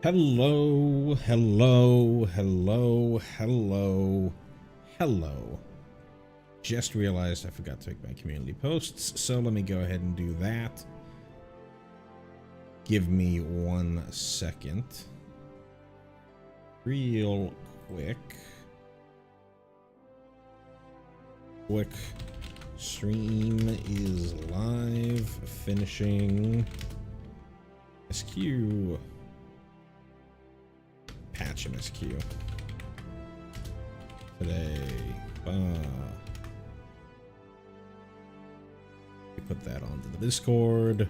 Hello, hello, hello, hello, hello. Just realized I forgot to make my community posts, so let me go ahead and do that. Give me 1 second. Real quick. Stream is live, finishing SQ. Patch MSQ today. We put that onto the Discord.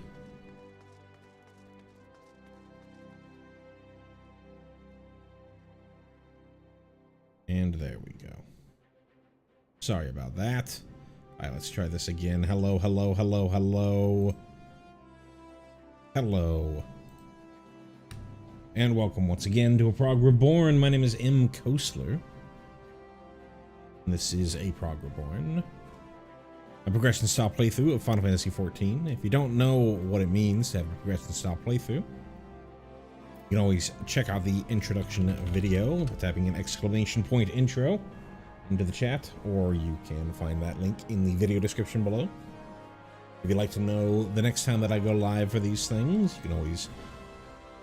And there we go. Sorry about that. All right, let's try this again. Hello, hello, hello, hello. Hello. And welcome once again to a Prog Reborn. My name is M. Kosler. And this is a Prog Reborn, a progression style playthrough of Final Fantasy XIV. If you don't know what it means to have a progression style playthrough, you can always check out the introduction video by tapping an exclamation point intro into the chat, or you can find that link in the video description below. If you'd like to know the next time that I go live for these things, you can always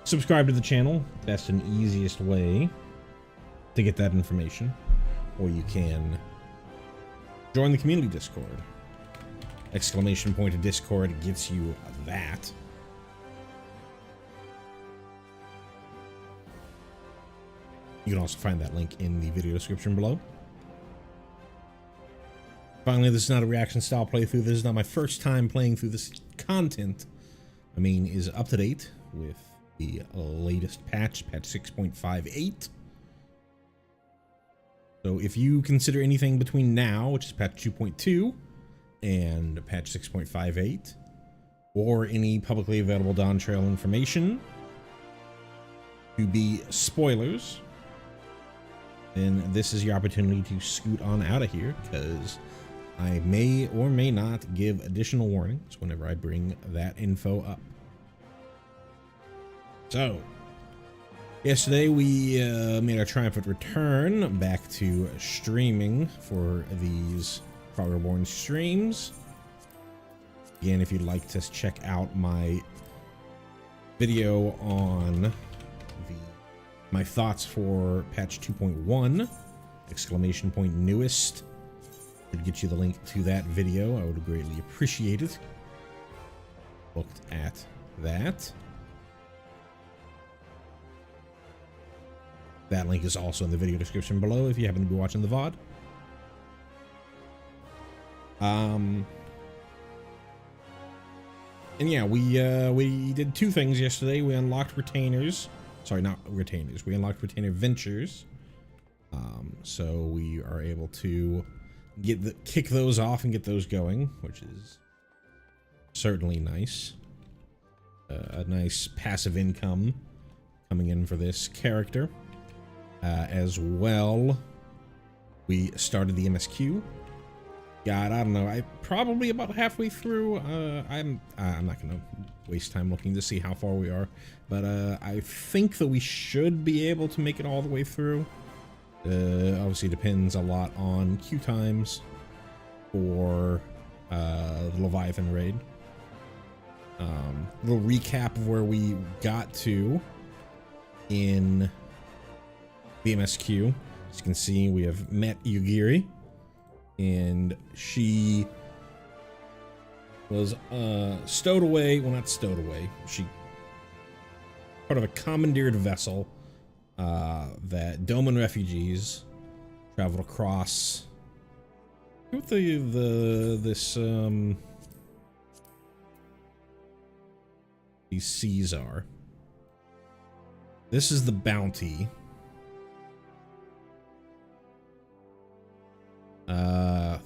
subscribe to the channel. That's an easiest way to get that information. Or you can join the community Discord. Exclamation point of Discord gets you that. You can also find that link in the video description below. Finally, this is not a reaction style playthrough. This is not my first time playing through this content. I mean, is up to date with the latest patch 6.58. So if you consider anything between now, which is patch 2.2 and patch 6.58, or any publicly available Dawn Trail information to be spoilers, then this is your opportunity to scoot on out of here, because I may or may not give additional warnings whenever I bring that info up. So, yesterday we made our triumphant return back to streaming for these Prog Reborn streams. Again, if you'd like to check out my video on my thoughts for patch 2.1, exclamation point newest, should get you the link to that video. I would greatly appreciate it. Looked at that. That link is also in the video description below if you happen to be watching the VOD. And yeah, we did two things yesterday. We unlocked retainers. Sorry, not retainers. We unlocked retainer ventures. So we are able to kick those off and get those going, which is certainly nice. A nice passive income coming in for this character. As well, we started the MSQ. God, I don't know. I probably about halfway through. I'm not gonna waste time looking to see how far we are, but I think that we should be able to make it all the way through. Obviously, depends a lot on queue times for the Leviathan raid. Little recap of where we got to in the MSQ. As you can see, we have met Yugiri, and she was stowed away. Well, not stowed away. She part of a commandeered vessel that Doman refugees traveled across. What these seas are. This is the Bounty.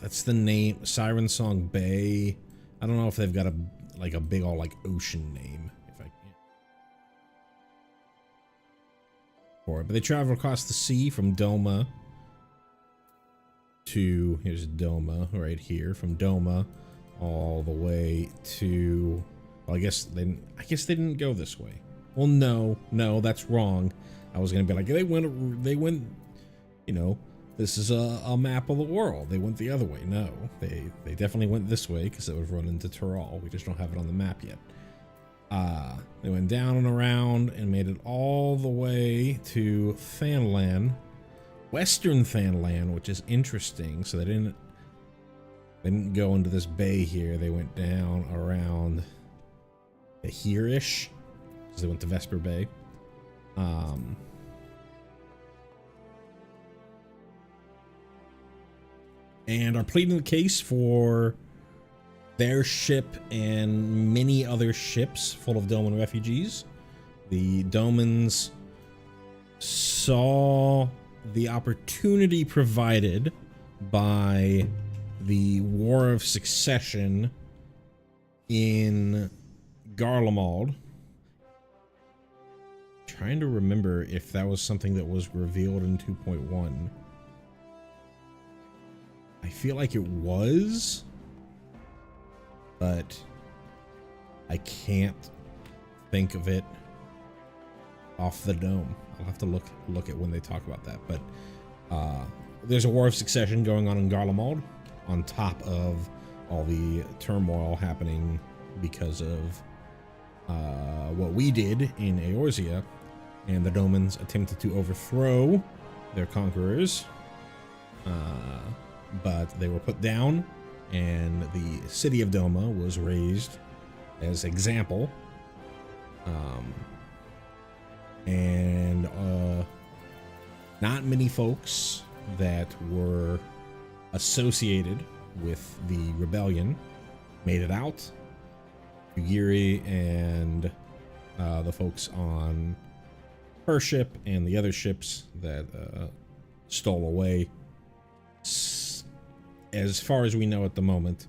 That's the name. Siren Song Bay. I don't know if they've got a big old ocean name. If I can. For it, but they travel across the sea from Doma to here's Doma right here, from Doma all the way to. Well, I guess they didn't go this way. Well, no, that's wrong. I was gonna be like, they went, you know, this is a map of the world. They went the other way. No, they definitely went this way because it would run into Tyrol. We just don't have it on the map yet. They went down and around and made it all the way to Thanlan, Western Thanlan, which is interesting. So they didn't go into this bay here. They went down around here-ish, because they went to Vesper Bay. And are pleading the case for their ship and many other ships full of Doman refugees. The Domans saw the opportunity provided by the War of Succession in Garlemald. Trying to remember if that was something that was revealed in 2.1. I feel like it was, but I can't think of it off the dome. I'll have to look at when they talk about that. But there's a War of Succession going on in Garlemald, on top of all the turmoil happening because of what we did in Eorzea, and the Domans attempted to overthrow their conquerors, but they were put down, and the city of Doma was raised as example. And not many folks that were associated with the rebellion made it out. Yuri and the folks on her ship and the other ships that stole away, as far as we know at the moment,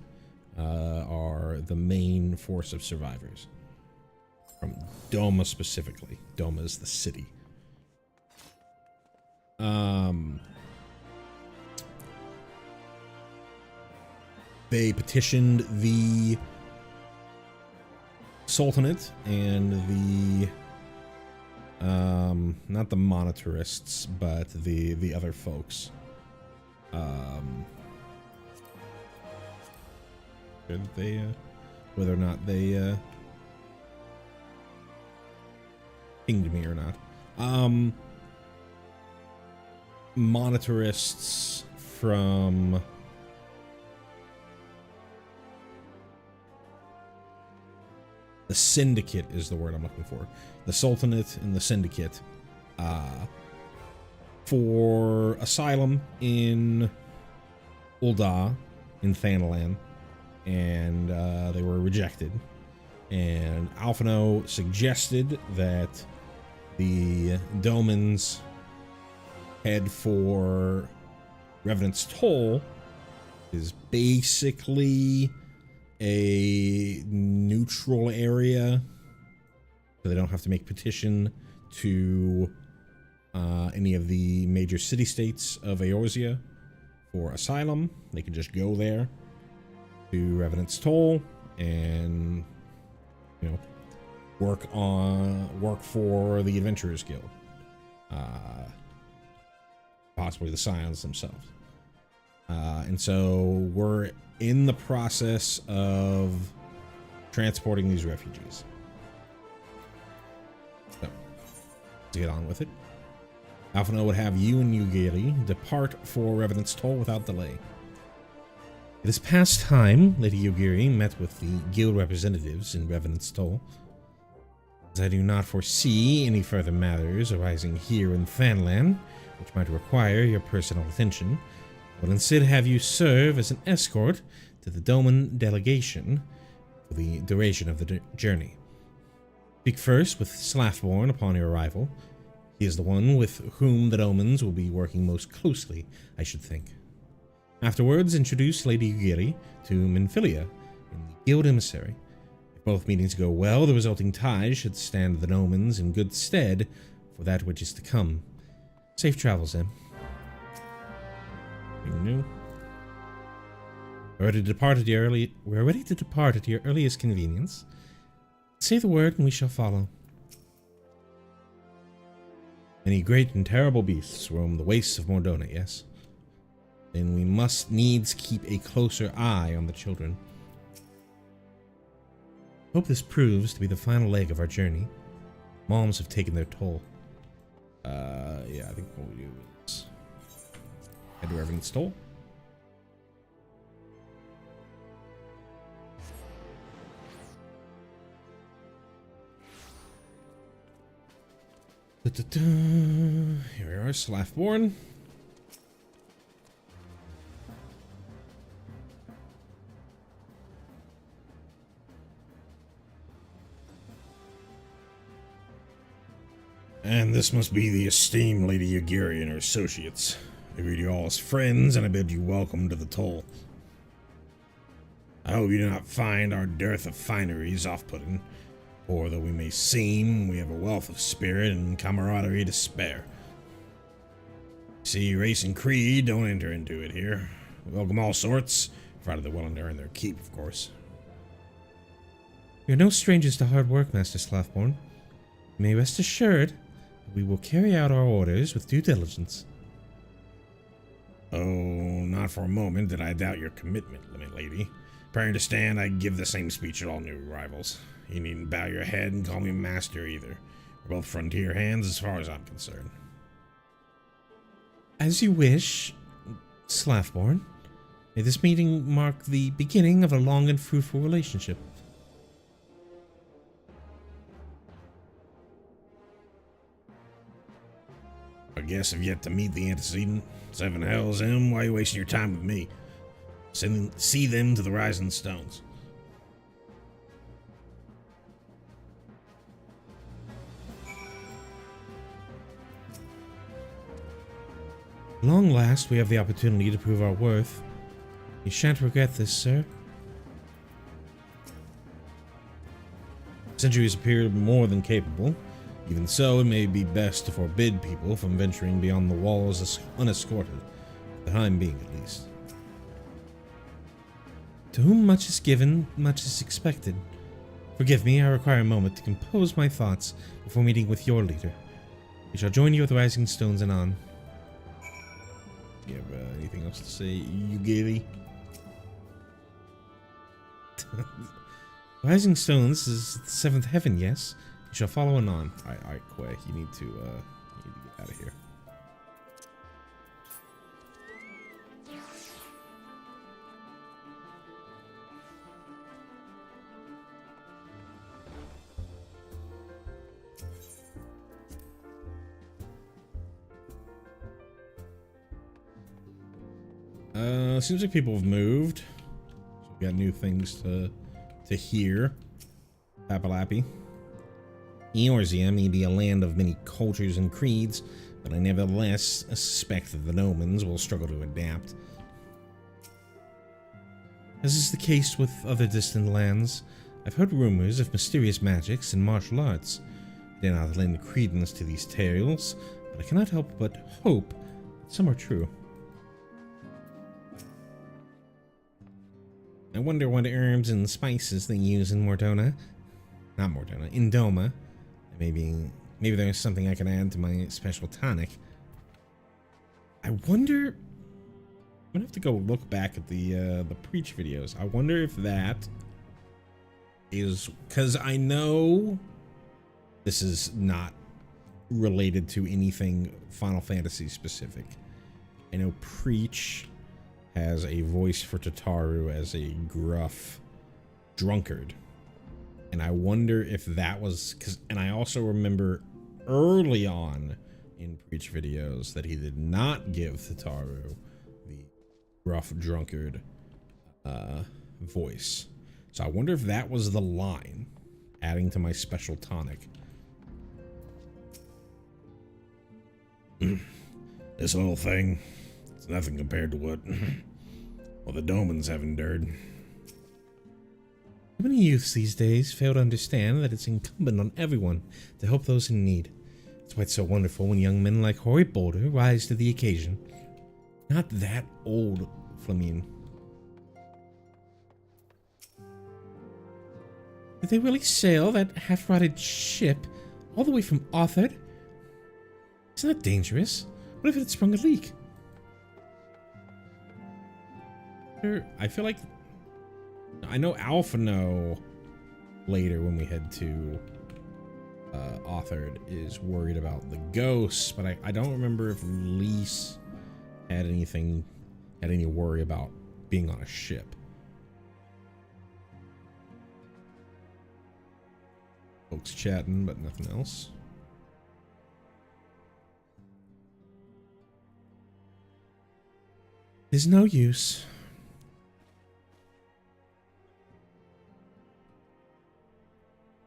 are the main force of survivors from Doma specifically. Doma is the city. They petitioned the Sultanate and the not the monetarists, but the other folks. Whether or not they pinged me or not. Monetarists from the Syndicate is the word I'm looking for. The Sultanate and the Syndicate for asylum in Ul'dah in Thanalan, and they were rejected. And Alphino suggested that the Domans head for Revenant's Toll, is basically a neutral area, so they don't have to make petition to any of the major city-states of Eorzea for asylum. They can just go there to Revenant's Toll and, you know, work for the Adventurers Guild, possibly the Scions themselves. And so we're in the process of transporting these refugees. So let's get on with it. Alphino would have you and Yugiri depart for Revenant's Toll without delay. It is past time Lady Yugiri met with the guild representatives in Revenant's Toll. As I do not foresee any further matters arising here in Thanlan, which might require your personal attention, I will instead have you serve as an escort to the Doman delegation for the duration of the journey. Speak first with Slathborn upon your arrival. He is the one with whom the Domans will be working most closely, I should think. Afterwards, introduce Lady Yugiri to Minfilia and the Guild Emissary. If both meetings go well, the resulting ties should stand the Domans in good stead for that which is to come. Safe travels, then. Anything new? We're ready to depart at your earliest convenience. Say the word and we shall follow. Many great and terrible beasts roam the wastes of Mordona, yes? Then we must needs keep a closer eye on the children. Hope this proves to be the final leg of our journey. Moms have taken their toll. Yeah, I think what we'll do is head to Reverend Stoll. Here we are, Slathborn. And this must be the esteemed Lady Yagiri and her associates. I greet you all as friends, and I bid you welcome to the toll. I hope you do not find our dearth of fineries off-putting. Poor though we may seem, we have a wealth of spirit and camaraderie to spare. See, race and creed don't enter into it here. We welcome all sorts, provided they're willing to earn their keep, of course. We are no strangers to hard work, Master Slathborn. You may rest assured that we will carry out our orders with due diligence. Oh, not for a moment did I doubt your commitment, lady. Preparing to stand, I give the same speech at all new arrivals. You needn't bow your head and call me master either. We're both frontier hands as far as I'm concerned. As you wish, Slathborn. May this meeting mark the beginning of a long and fruitful relationship. I guess I've yet to meet the antecedent. Seven hells him, why are you wasting your time with me? See them to the rising stones. At long last, we have the opportunity to prove our worth. You shan't regret this, sir. Centuries appear more than capable. Even so, it may be best to forbid people from venturing beyond the walls unescorted, for the time being at least. To whom much is given, much is expected. Forgive me, I require a moment to compose my thoughts before meeting with your leader. We shall join you at the Rising Stones anon. You have anything else to say, Yugiri? Rising Stones is the seventh heaven, yes? You shall follow anon. Alright, Quay, you need to get out of here. Seems like people have moved. So we got new things to hear. Papalappy. Eorzea may be a land of many cultures and creeds, but I nevertheless suspect that the Nomans will struggle to adapt. As is the case with other distant lands, I've heard rumors of mysterious magics and martial arts. I dare not lend credence to these tales, but I cannot help but hope that some are true. I wonder what herbs and spices they use in Mordona. Not Mordona, in Doma. Maybe there's something I can add to my special tonic. I wonder... I'm gonna have to go look back at the Preach videos. I wonder if that is... Because I know this is not related to anything Final Fantasy specific. I know Preach has a voice for Tataru as a gruff drunkard. And I wonder if that was... And I also remember early on in Preach videos that he did not give Tataru the gruff drunkard voice. So I wonder if that was the line, adding to my special tonic. This whole thing, it's nothing compared to what well, the Domans have endured. Many youths these days fail to understand that it's incumbent on everyone to help those in need. It's why it's so wonderful when young men like Hoary Boulder rise to the occasion. Not that old, Flamine. Did they really sail that half-rotted ship all the way from Arthur? Isn't that dangerous? What if it had sprung a leak? I feel like I know Alphino later when we head to Authored is worried about the ghosts, but I don't remember if Lise had any worry about being on a ship. Folks chatting, but nothing else. There's no use.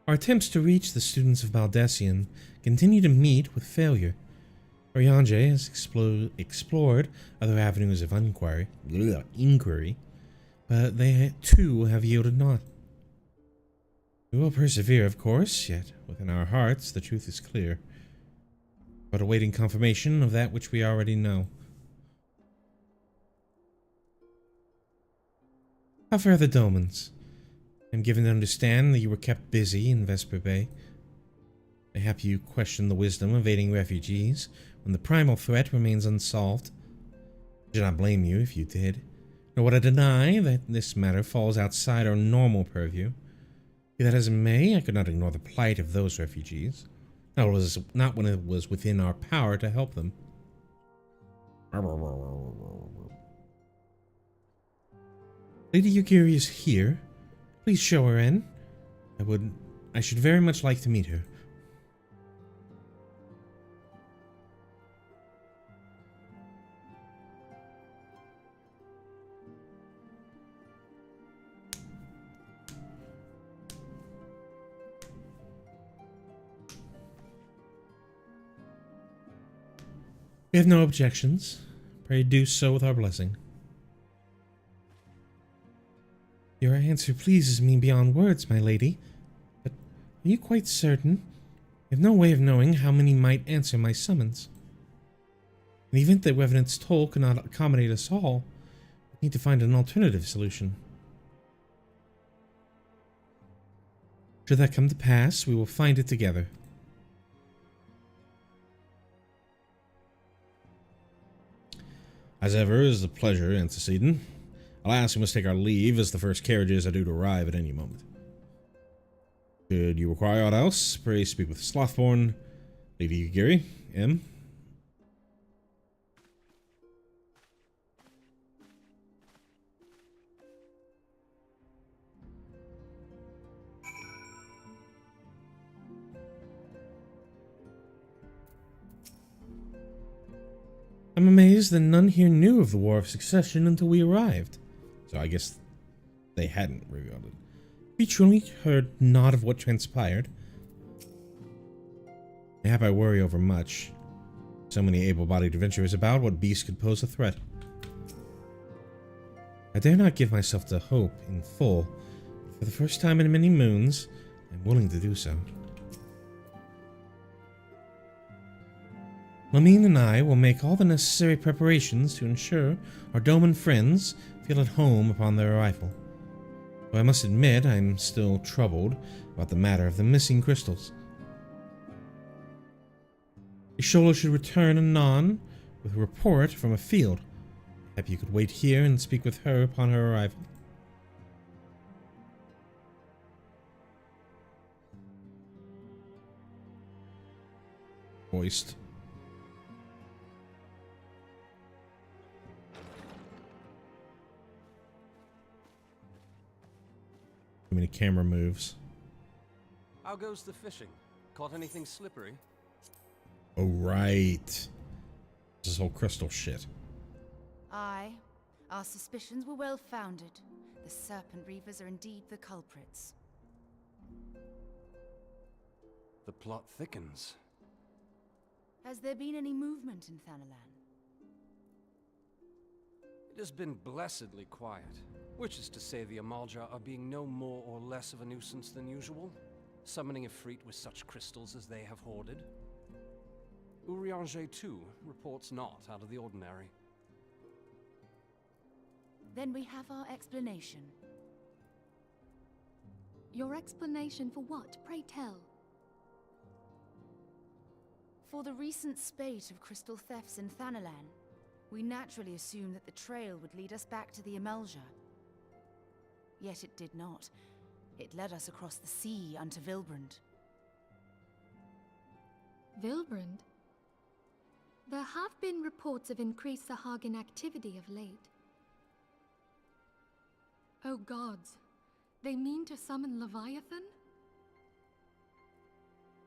Our attempts to reach the students of Baldesion continue to meet with failure. Oriange has explored other avenues of inquiry, but they too have yielded naught. We will persevere, of course, yet within our hearts the truth is clear, but awaiting confirmation of that which we already know. How fare the Domans? I am given to understand that you were kept busy in Vesper Bay. Mayhap you question the wisdom of aiding refugees when the primal threat remains unsolved. I do not blame you if you did, nor would I deny that this matter falls outside our normal purview. Be that as it may, I could not ignore the plight of those refugees. Not when it was within our power to help them. Lady Yugiri is here. Please show her in. I should very much like to meet her. We have no objections. Pray do so with our blessing. Your answer pleases me beyond words, my lady. But are you quite certain? We have no way of knowing how many might answer my summons. In the event that Revenant's toll cannot accommodate us all, we need to find an alternative solution. Should that come to pass, we will find it together. As ever, it is a pleasure, Antecedent. Alas, we must take our leave, as the first carriages are due to arrive at any moment. Should you require aught else, pray speak with Slothborn, Lady Yugiri, M. I'm amazed that none here knew of the War of Succession until we arrived. So I guess they hadn't revealed it. We truly heard naught of what transpired. Mayhap I worry over much. So many able-bodied adventurers about, what beast could pose a threat? I dare not give myself to hope in full. For the first time in many moons, I'm willing to do so. Lamine and I will make all the necessary preparations to ensure our Doman friends feel at home upon their arrival. Though I must admit I'm still troubled about the matter of the missing crystals. Ishola should return anon with a report from a field. Perhaps you could wait here and speak with her upon her arrival. Moist. Too many camera moves. How goes the fishing? Caught anything slippery? Oh, right. This whole crystal shit. Aye. Our suspicions were well founded. The Serpent Reavers are indeed the culprits. The plot thickens. Has there been any movement in Thanalan? It has been blessedly quiet, which is to say the Amalja are being no more or less of a nuisance than usual, summoning Ifrit with such crystals as they have hoarded. Urianger, too, reports not out of the ordinary. Then we have our explanation. Your explanation for what, pray tell? Before the recent spate of crystal thefts in Thanalan, we naturally assumed that the trail would lead us back to the Amalja. Yet it did not. It led us across the sea unto Vilbrand. Vilbrand? There have been reports of increased Sahagin activity of late. Oh gods, they mean to summon Leviathan?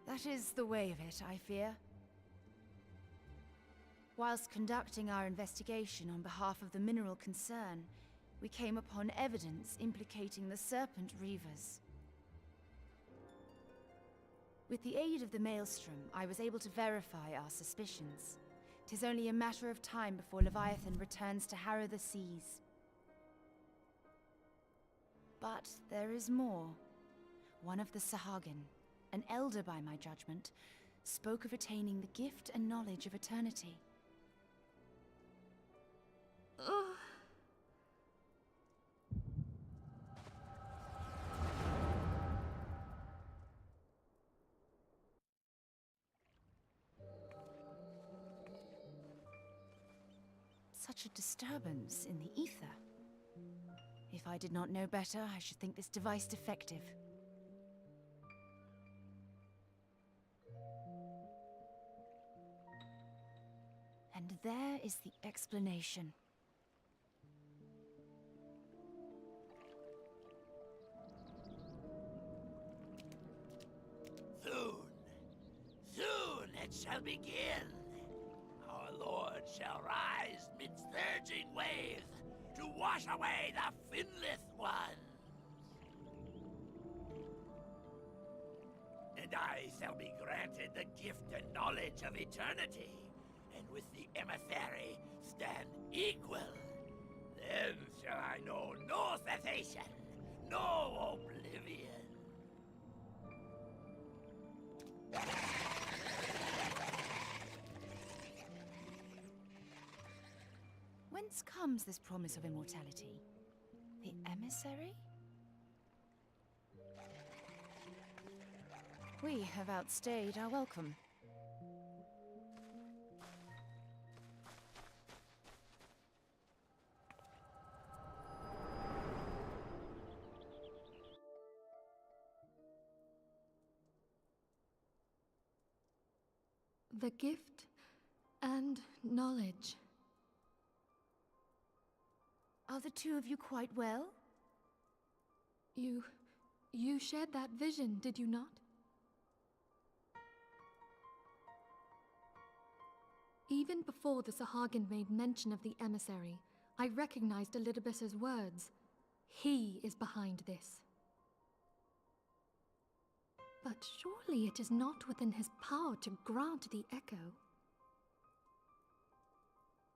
That is the way of it, I fear. Whilst conducting our investigation on behalf of the mineral concern, we came upon evidence implicating the Serpent Reavers. With the aid of the Maelstrom, I was able to verify our suspicions. 'Tis only a matter of time before Leviathan returns to harrow the seas. But there is more. One of the Sahagin, an elder by my judgment, spoke of attaining the gift and knowledge of eternity. Ugh. Such a disturbance in the ether. If I did not know better, I should think this device defective. And there is the explanation. Soon it shall begin. Our Lord shall rise midst surging waves to wash away the finless ones. And I shall be granted the gift and knowledge of eternity, and with the emissary stand equal. Then shall I know no cessation, no oblivion. Whence comes this promise of immortality? The emissary? We have outstayed our welcome. The gift and knowledge. Are the two of you quite well? You shared that vision, did you not? Even before the Sahagin made mention of the emissary, I recognized Elidibus's words. He is behind this. But surely it is not within his power to grant the echo.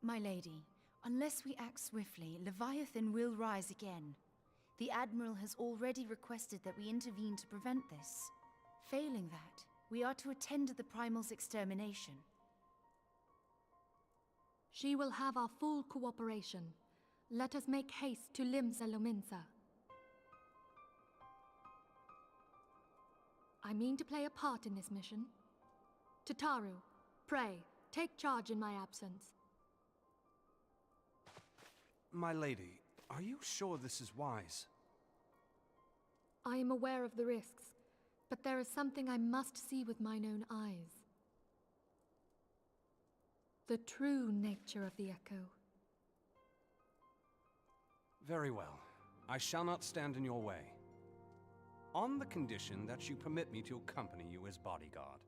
My lady, unless we act swiftly, Leviathan will rise again. The Admiral has already requested that we intervene to prevent this. Failing that, we are to attend to the Primal's extermination. She will have our full cooperation. Let us make haste to Limsa Lominsa. I mean to play a part in this mission. Tataru, pray, take charge in my absence. My lady, are you sure this is wise? I am aware of the risks, but there is something I must see with mine own eyes. The true nature of the Echo. Very well. I shall not stand in your way. On the condition that you permit me to accompany you as bodyguard.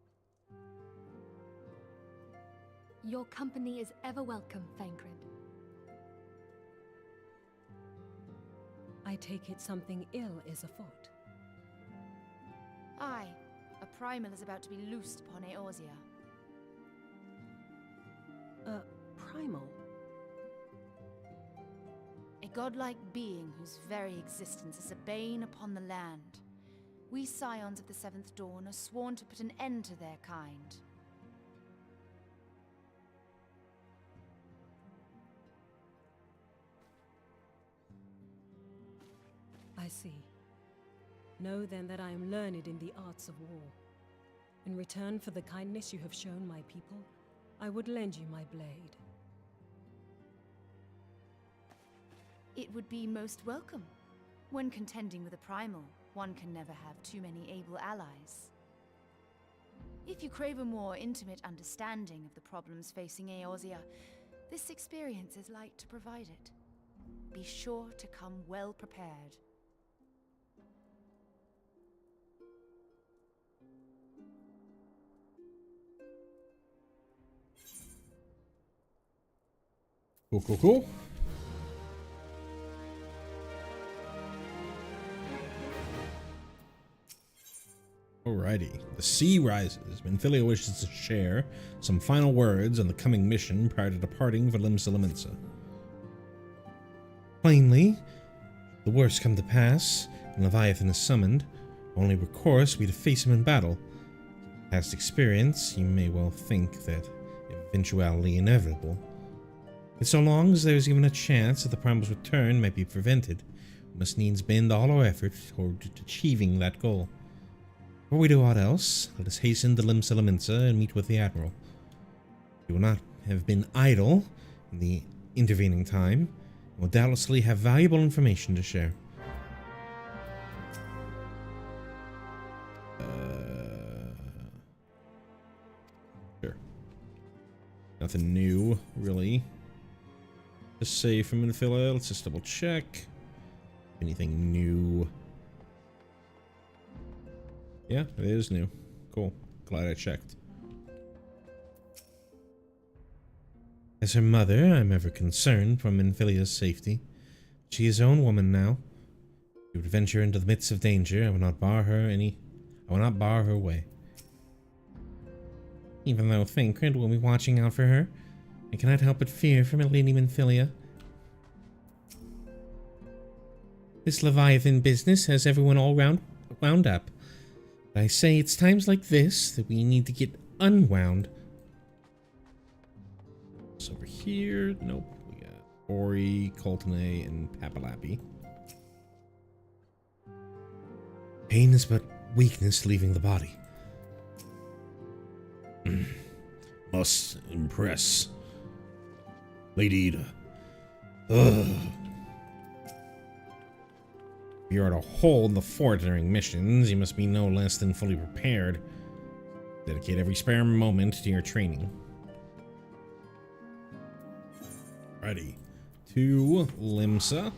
Your company is ever welcome, Thancred. I take it something ill is afoot. Aye, a Primal is about to be loosed upon Eorzea. Primal? A godlike being whose very existence is a bane upon the land. We scions of the Seventh Dawn are sworn to put an end to their kind. I see. Know then that I am learned in the arts of war. In return for the kindness you have shown my people, I would lend you my blade. It would be most welcome. When contending with a primal, one can never have too many able allies. If you crave a more intimate understanding of the problems facing Eorzea, this experience is like to provide it. Be sure to come well prepared. Cool. Alrighty. The sea rises. Minfilia wishes to share some final words on the coming mission prior to departing for Limsa. Plainly, the worst come to pass, and Leviathan is summoned. Only recourse be to face him in battle. Past experience, you may well think that eventuality inevitable. Yet so long as there is even a chance that the primal's return might be prevented, we must needs bend all our effort toward achieving that goal. Before we do aught else, let us hasten to Limsa and meet with the Admiral. He will not have been idle in the intervening time, and will doubtlessly have valuable information to share. Sure. Nothing new, really. To say from Minfilia. Let's just double check. Anything new? Yeah, it is new. Cool. Glad I checked. As her mother, I'm ever concerned for Minfilia's safety. She is her own woman now. If she would venture into the midst of danger, I will not bar her way. Even though Thancred will be watching out for her, I cannot help but fear for my Lady Minfilia. This Leviathan business has everyone all wound up. But I say it's times like this that we need to get unwound. It's over here. Nope. We got Ori, Coltene, and Papalapi. Pain is but weakness leaving the body. Must impress. Lady Ida. Ugh. If you are to hold the fort during missions, you must be no less than fully prepared. Dedicate every spare moment to your training. Ready. To Limsa.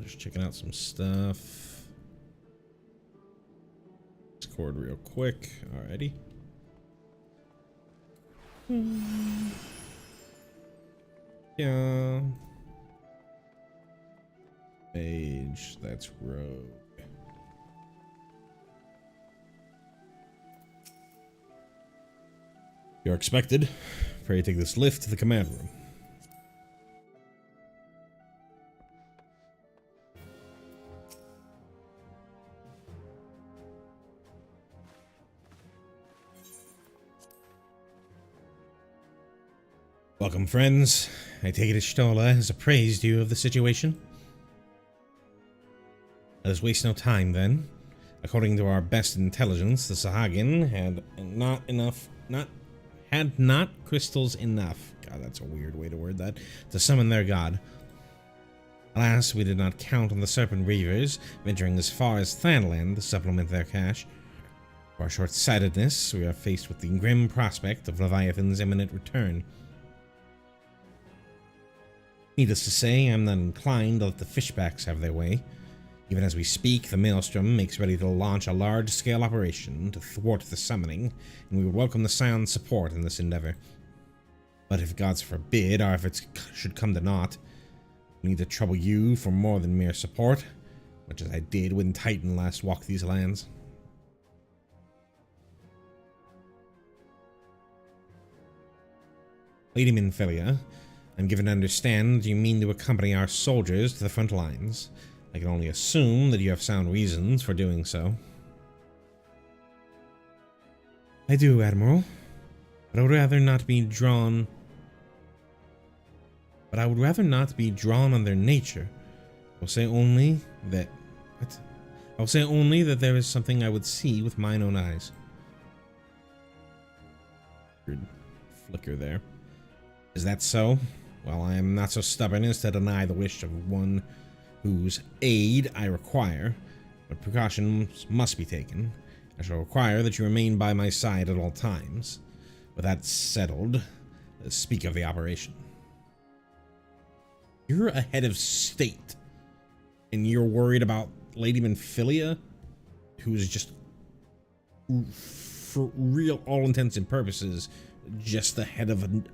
Just checking out some stuff. Discord real quick. Alrighty. Yeah. Mage, that's rogue. You're expected. Pray take this lift to the command room. Welcome, friends. I take it Stola has appraised you of the situation. Let us waste no time, then. According to our best intelligence, the Sahagin had not crystals enough. God, that's a weird way to word that. To summon their god. Alas, we did not count on the Serpent Reavers venturing as far as Thanland to supplement their cache. For our short-sightedness, we are faced with the grim prospect of Leviathan's imminent return. Needless to say, I'm not inclined to let the fishbacks have their way. Even as we speak, the Maelstrom makes ready to launch a large-scale operation to thwart the summoning, and we would welcome the Scion's support in this endeavor. But if gods forbid our efforts should come to naught, we need to trouble you for more than mere support, much as I did when Titan last walked these lands. Lady Minfilia, I'm given to understand you mean to accompany our soldiers to the front lines. I can only assume that you have sound reasons for doing so. I do, Admiral. But I would rather not be drawn. But I would rather not be drawn on their nature. I will say only that. What? I will say only that there is something I would see with mine own eyes. Weird flicker there. Is that so? Well, I am not so stubborn as to deny the wish of one whose aid I require, but precautions must be taken. I shall require that you remain by my side at all times. With that settled, let's speak of the operation. You're a head of state, and you're worried about Lady Minfilia, who's just, for real, all intents and purposes, just the head of an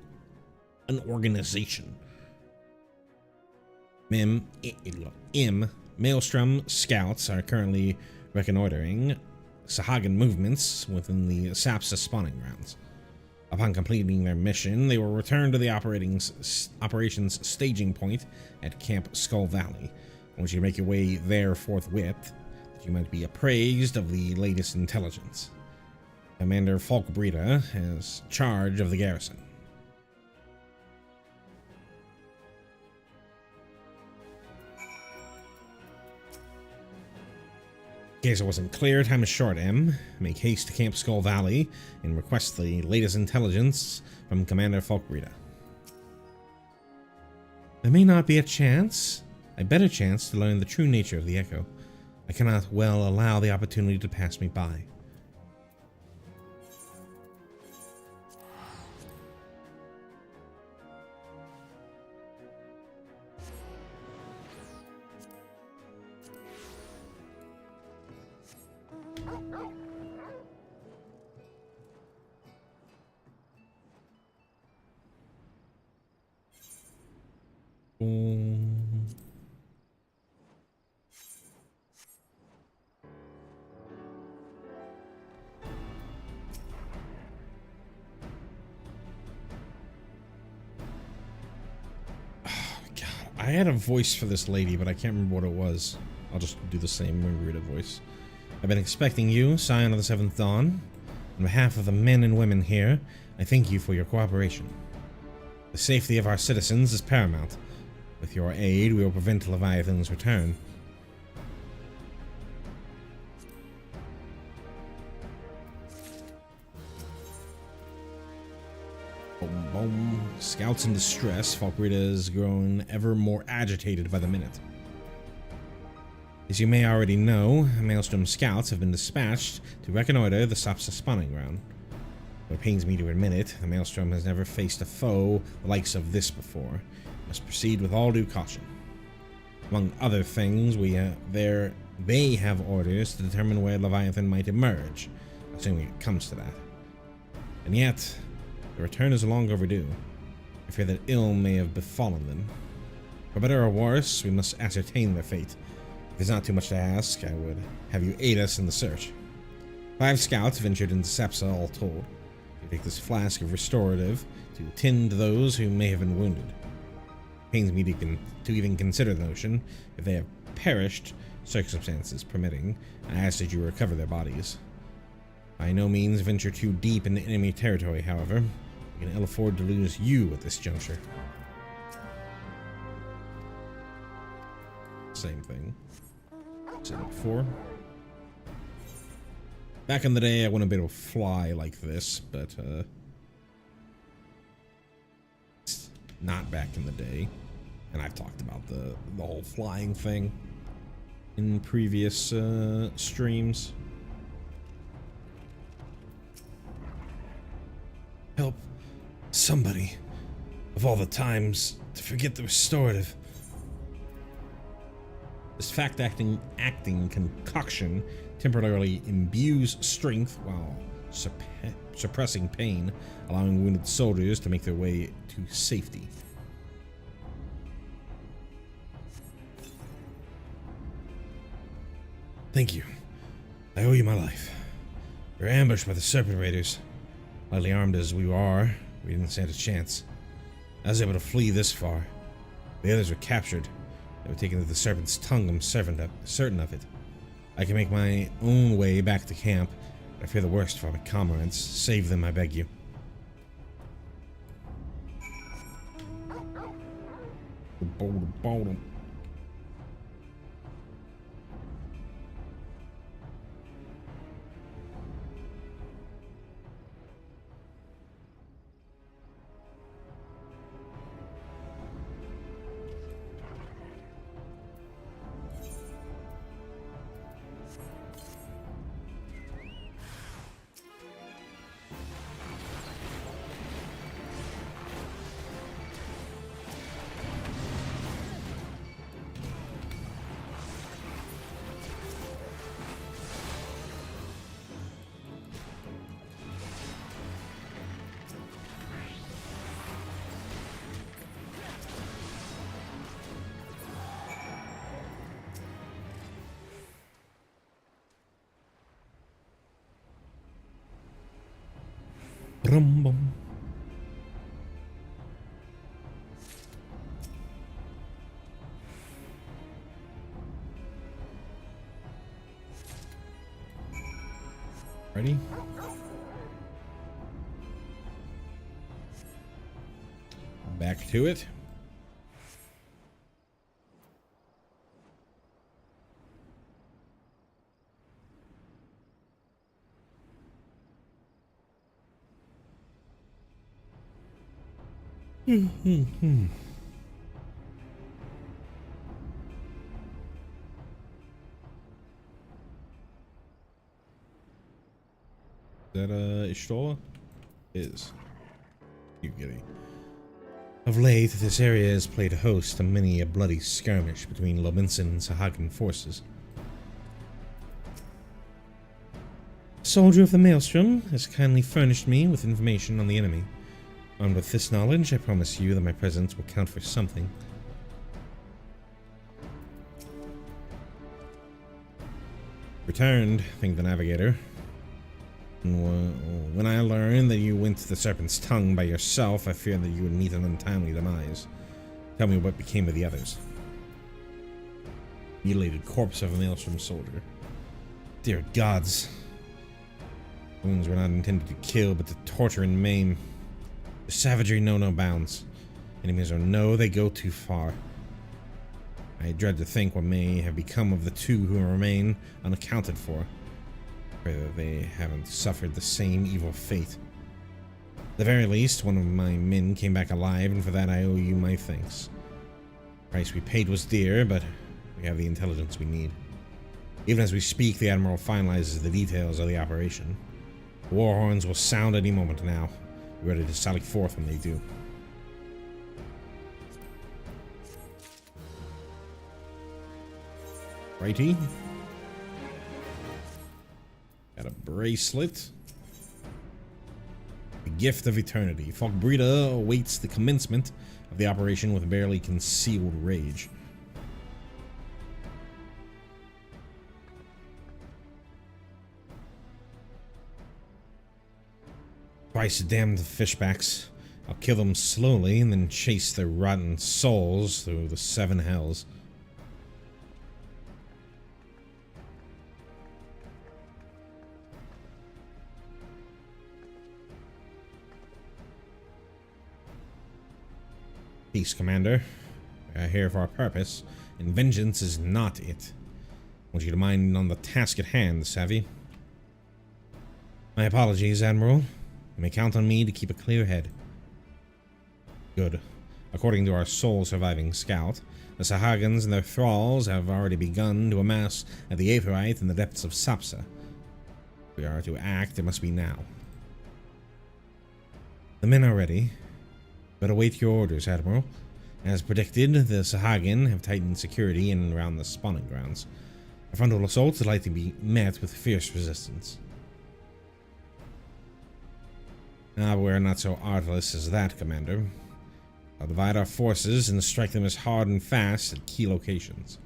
organization. Maelstrom scouts are currently reconnoitering Sahagin movements within the Sapsa spawning grounds. Upon completing their mission, they will return to the operations staging point at Camp Skull Valley. I want you to make your way there forthwith, that you might be appraised of the latest intelligence. Commander Falkbreda has charge of the garrison. In case it wasn't clear, time is short, M. Make haste to Camp Skull Valley and request the latest intelligence from Commander Falkbreda. There may not be a better chance to learn the true nature of the Echo. I cannot well allow the opportunity to pass me by. I had a voice for this lady, but I can't remember what it was. I'll just do the same Margarita voice. I've been expecting you, Scion of the Seventh Dawn. On behalf of the men and women here, I thank you for your cooperation. The safety of our citizens is paramount. With your aid, we will prevent Leviathan's return. Boom, boom. Scouts in distress. Falkbreda is growing ever more agitated by the minute. As you may already know, Maelstrom scouts have been dispatched to reconnoiter the Sapsa spawning ground. Though it pains me to admit it, the Maelstrom has never faced a foe the likes of this before. Must proceed with all due caution. Among other things, they have orders to determine where Leviathan might emerge, assuming it comes to that. And yet, the return is long overdue. I fear that ill may have befallen them. For better or worse, we must ascertain their fate. If there's not too much to ask, I would have you aid us in the search. 5 scouts ventured into Sapsa, all told. You take this flask of restorative to tend to those who may have been wounded. It pains me to even consider the notion. If they have perished, circumstances permitting, I ask that you recover their bodies. By no means venture too deep into enemy territory, however. We can ill afford to lose you at this juncture. Same thing. Said it before. Back in the day, I wouldn't be able to fly like this, but it's not back in the day. And I've talked about the whole flying thing in previous streams. Help somebody, of all the times, to forget the restorative. This fact-acting concoction temporarily imbues strength while suppressing pain, allowing wounded soldiers to make their way to safety. Thank you. I owe you my life. We were ambushed by the Serpent Raiders. Lightly armed as we are, we didn't stand a chance. I was able to flee this far. The others were captured. They were taken to the Serpent's tongue, I'm certain of it. I can make my own way back to camp, but I fear the worst for my comrades. Save them, I beg you. Brum bum. Ready? Back to it. Is that Ishtola? Is. You giddy. Of late, this area has played host to many a bloody skirmish between Lobinson and Sahagin forces. A soldier of the Maelstrom has kindly furnished me with information on the enemy. Armed with this knowledge, I promise you that my presence will count for something. Returned, think the navigator. When I learned that you went to the Serpent's Tongue by yourself, I feared that you would meet an untimely demise. Tell me what became of the others. Mutilated corpse of a Maelstrom soldier. Dear gods. Wounds were not intended to kill, but to torture and maim. The savagery know no bounds. Enemies or no, they go too far. I dread to think what may have become of the two who remain unaccounted for. Pray that they haven't suffered the same evil fate. At the very least, one of my men came back alive, and for that I owe you my thanks. The price we paid was dear, but we have the intelligence we need. Even as we speak, the Admiral finalizes the details of the operation. The war horns will sound any moment now. Be ready to sally forth when they do. Righty. Got a bracelet. The gift of eternity. Falkbrita awaits the commencement of the operation with barely concealed rage. Twice damned fishbacks. I'll kill them slowly and then chase their rotten souls through the 7 hells. Peace, Commander. We are here for a purpose, and vengeance is not it. I want you to mind on the task at hand, savvy? My apologies, Admiral. You may count on me to keep a clear head. Good. According to our sole surviving scout, the Sahagins and their thralls have already begun to amass at the Aetherite in the depths of Sapsa. If we are to act, it must be now. The men are ready, but await your orders, Admiral. As predicted, the Sahagin have tightened security in and around the spawning grounds. A frontal assault is likely to be met with fierce resistance. Ah, but we're not so artless as that, Commander. I'll divide our forces and strike them as hard and fast at key locations.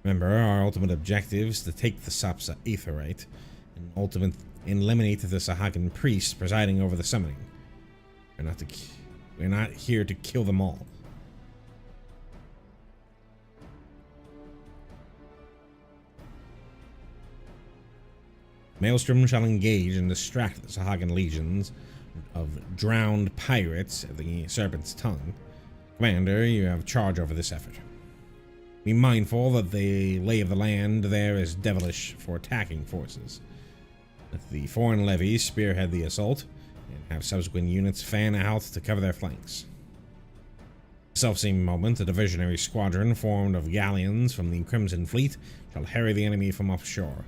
Remember, our ultimate objective is to take the Sapsa Aetherite and eliminate the Sahagin priest presiding over the summoning. We're not here to kill them all. Maelstrom shall engage and distract the Sahagin legions of drowned pirates at the Serpent's Tongue. Commander, you have charge over this effort. Be mindful that the lay of the land there is devilish for attacking forces. Let the foreign levies spearhead the assault, and have subsequent units fan out to cover their flanks. Self-same moment, a divisionary squadron formed of galleons from the Crimson Fleet shall harry the enemy from offshore.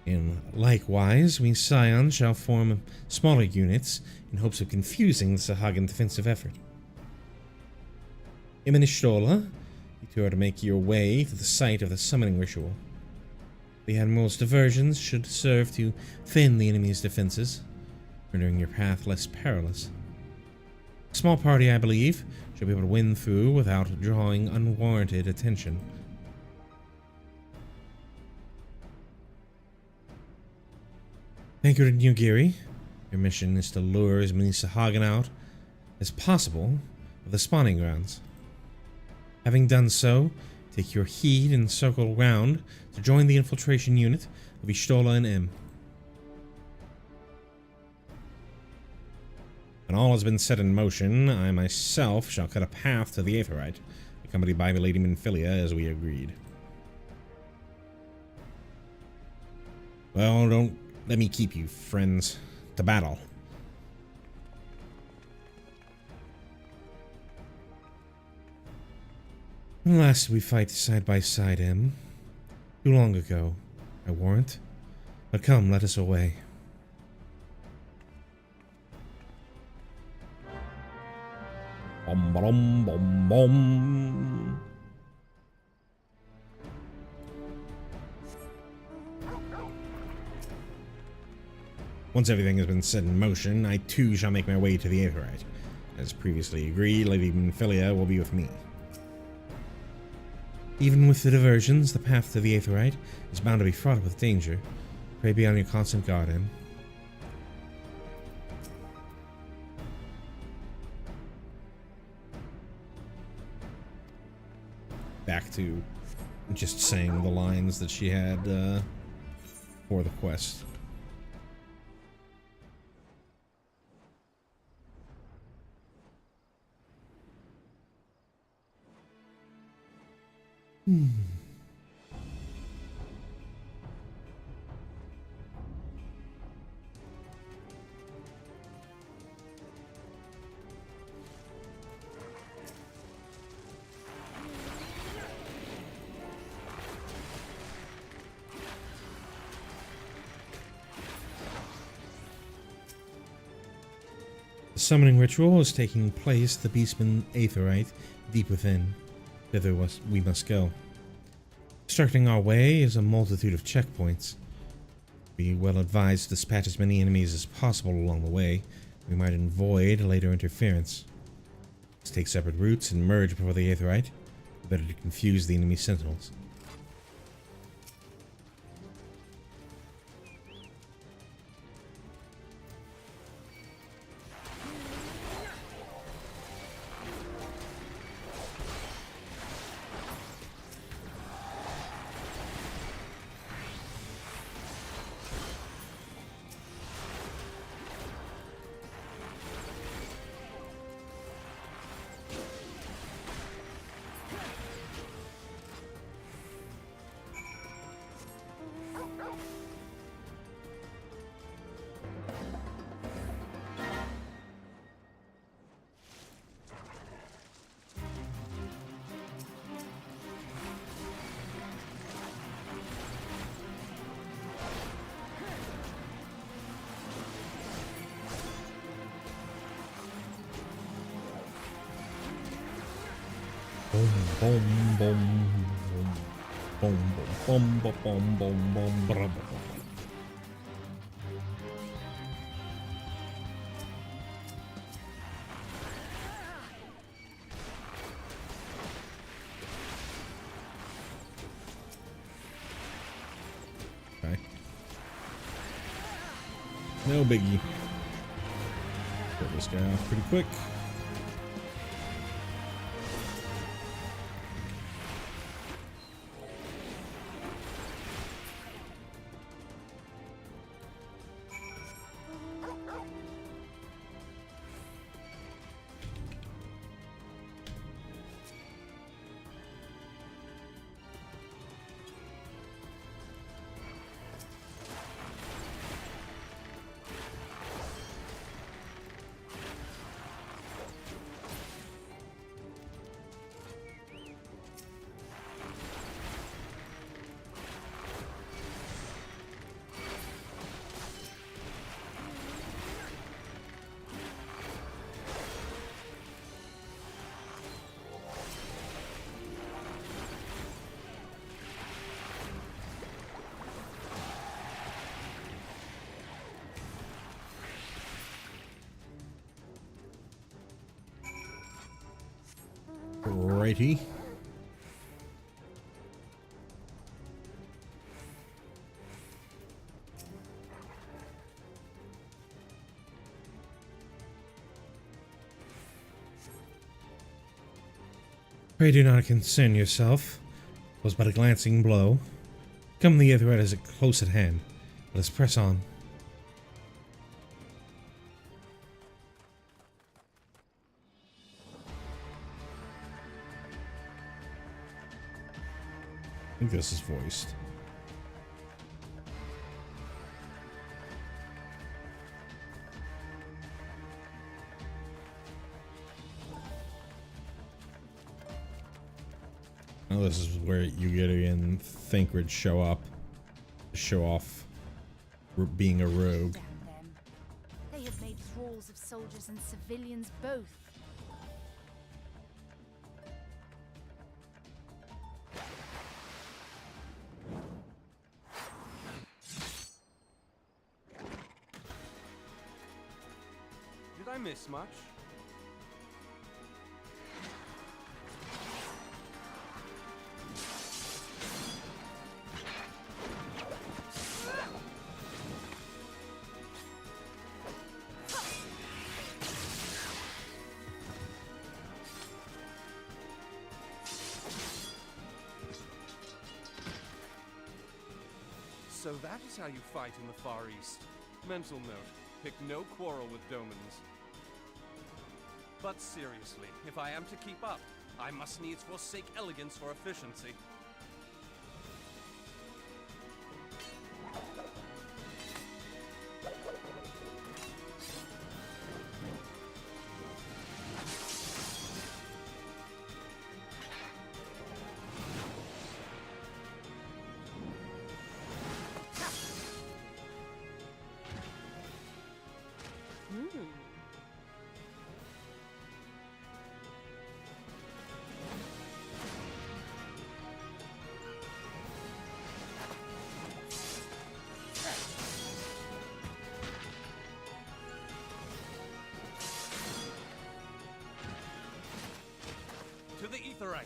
In likewise, we Scions shall form smaller units in hopes of confusing the Sahagan defensive effort. In Ishtola, you two are to make your way to the site of the summoning ritual. The Admiral's diversions should serve to thin the enemy's defenses, rendering your path less perilous. A small party, I believe, should be able to win through without drawing unwarranted attention. Anchored in Nugiri, your mission is to lure as many Sahagan out as possible of the spawning grounds. Having done so, take your heed and circle round to join the infiltration unit of Ishtola and M. When all has been set in motion, I myself shall cut a path to the Aetheryte, accompanied by Lady Minfilia as we agreed. Well, don't let me keep you, friends. To battle. When last did we fight side by side, M? Too long ago, I warrant. But come, let us away. Bom, bom, bom, bom. Once everything has been set in motion, I too shall make my way to the Aetheryte. As previously agreed, Lady Minfilia will be with me. Even with the diversions, the path to the Aetheryte is bound to be fraught with danger. Pray be on your constant guard, M. Back to just saying the lines that she had for the quest. The summoning ritual is taking place at the Beastman Aetheryte deep within. Thither we must go. Obstructing our way is a multitude of checkpoints. Be well advised to dispatch as many enemies as possible along the way. We might avoid later interference. Let's take separate routes and merge before the Aetheryte. Better to confuse the enemy sentinels. Boom, boom, boom, boom, boom, boom, boom, boom, boom, boom. Okay. No biggie. Kill this guy off pretty quick. Alrighty. Pray do not concern yourself. It was but a glancing blow. Come the threat is close at hand. Let us press on. I think this is voiced. Oh, this is where Yugiri and Thinkrid show up, show off being a rogue. Damn them. They have made thralls of soldiers and civilians both. Did I miss much? So that is how you fight in the Far East. Mental note, pick no quarrel with Domans. But seriously, if I am to keep up, I must needs forsake elegance for efficiency. To the Aetheryte.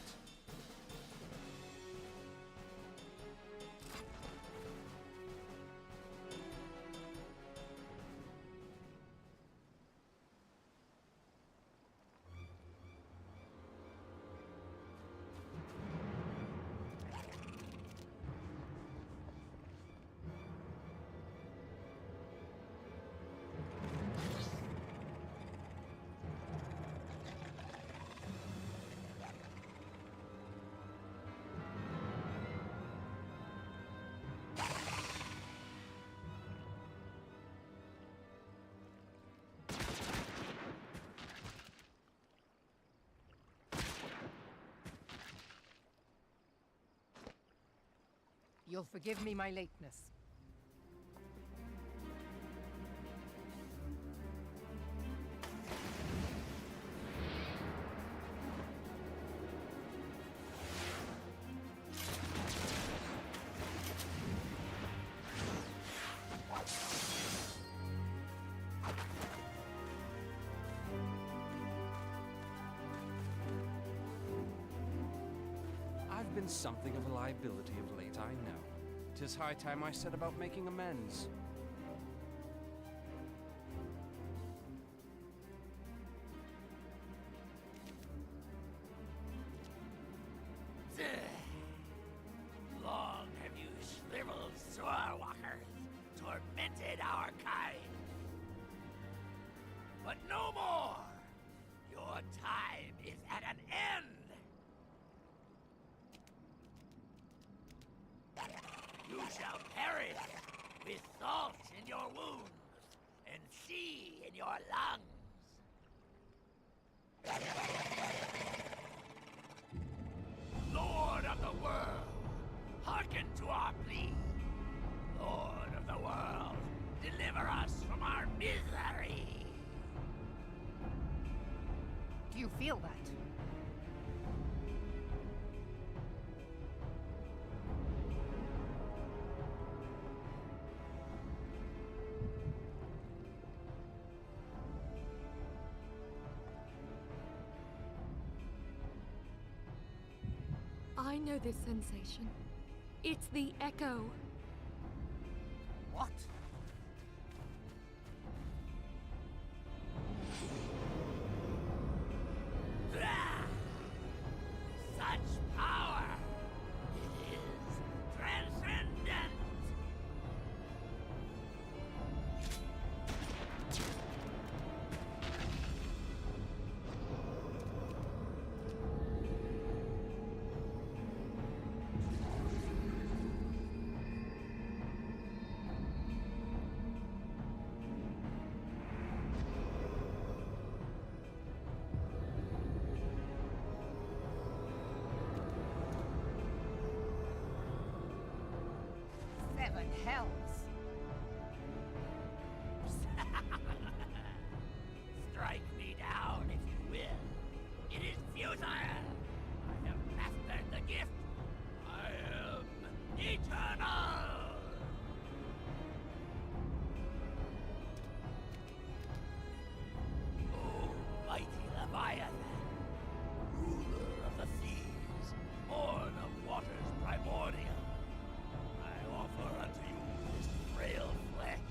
You'll forgive me my lateness. I've been something of a liability of late, I know. 'Tis high time I set about making amends. Long have you shriveled Sorwalkers tormented our kind. But no more! Your time is at an end! You shall perish with salt in your wounds and sea in your lungs. Lord of the world, hearken to our plea. Lord of the world, deliver us from our misery. Do you feel that? I know this sensation. It's the echo. What? Such power! It is transcendent! Seven hells. Strike me down if you will. It is futile. I have mastered the gift. I am eternal. Oh, mighty Leviathan, ruler of the seas, born of waters primordial. I offer unto you this frail flesh,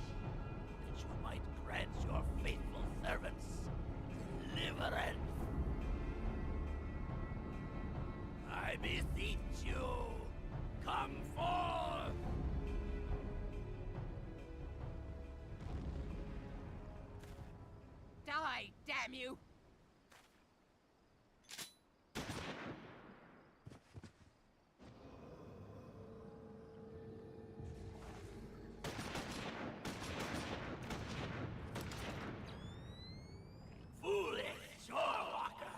that you might grant your faithful servants deliverance. I beseech you, come forth! Die, damn you! Foolish shorewalker!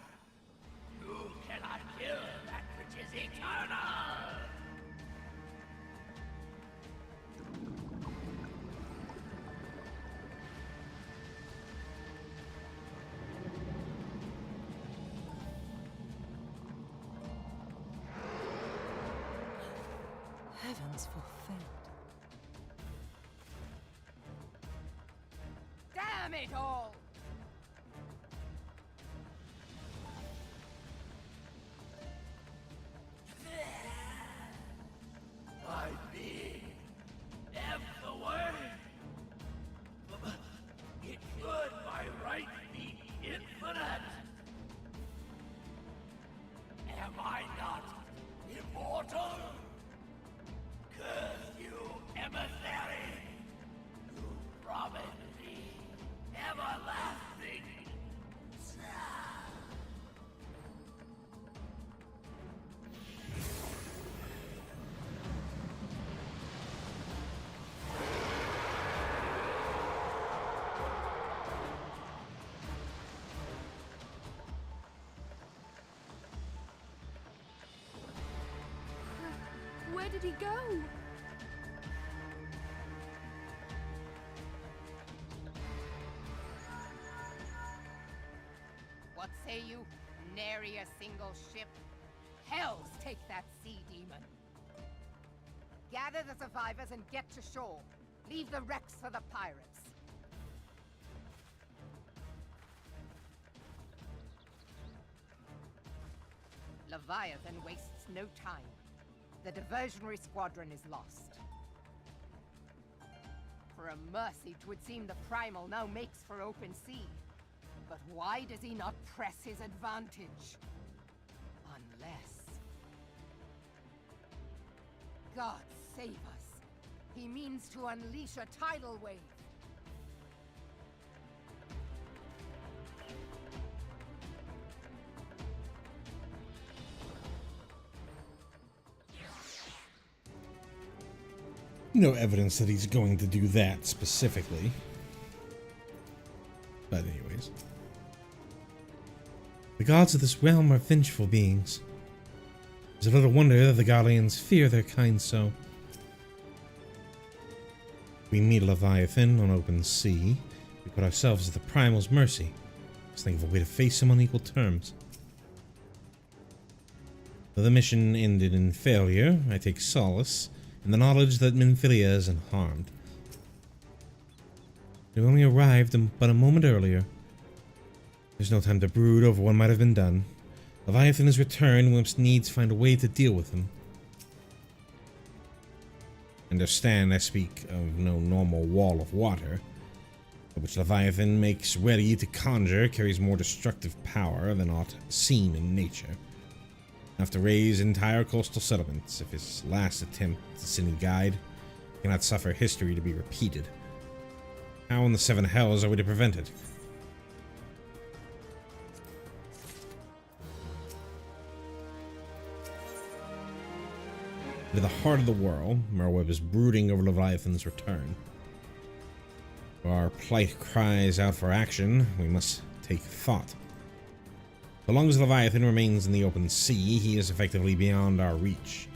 You cannot kill that which is eternal! Heavens forfeit. Damn it all! My being, ebb the way. It should by right be infinite. Am I not immortal? Curse you, emissary! You promised me everlasting. Where did he go? What say you? Nary a single ship? Hells take that sea demon! Gather the survivors and get to shore. Leave the wrecks for the pirates. Leviathan wastes no time. The diversionary squadron is lost. For a mercy, 'twould seem the Primal now makes for open sea. But why does he not press his advantage? Unless... God save us. He means to unleash a tidal wave. No evidence that he's going to do that specifically. But anyways. The gods of this realm are vengeful beings. It's a little wonder that the Guardians fear their kind so. We meet Leviathan on open sea. We put ourselves at the Primal's mercy. Let's think of a way to face him on equal terms. Though the mission ended in failure, I take solace in the knowledge that Minfilia is unharmed. We only arrived but a moment earlier. There's no time to brood over what might have been done. Leviathan has returned. We must needs find a way to deal with him. Understand, I speak of no normal wall of water, but which Leviathan makes ready to conjure carries more destructive power than aught seen in nature. Enough to raise entire coastal settlements. If his last attempt to send a guide cannot suffer history to be repeated, how in the seven hells are we to prevent it? To the heart of the whirl, Merweb is brooding over Leviathan's return. Our plight cries out for action. We must take thought. So long as Leviathan remains in the open sea, he is effectively beyond our reach.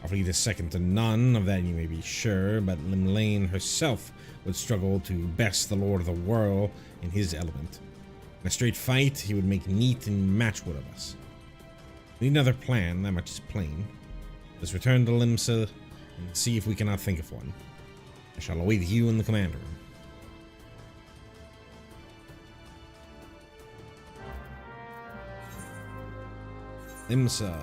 Our fleet is second to none, of that you may be sure, but Limlane herself would struggle to best the Lord of the Whirl in his element. In a straight fight, he would make neat and matchwood of us. We need another plan, that much is plain. Let's return to Limsa and see if we cannot think of one. I shall await you in the command room. Limsa.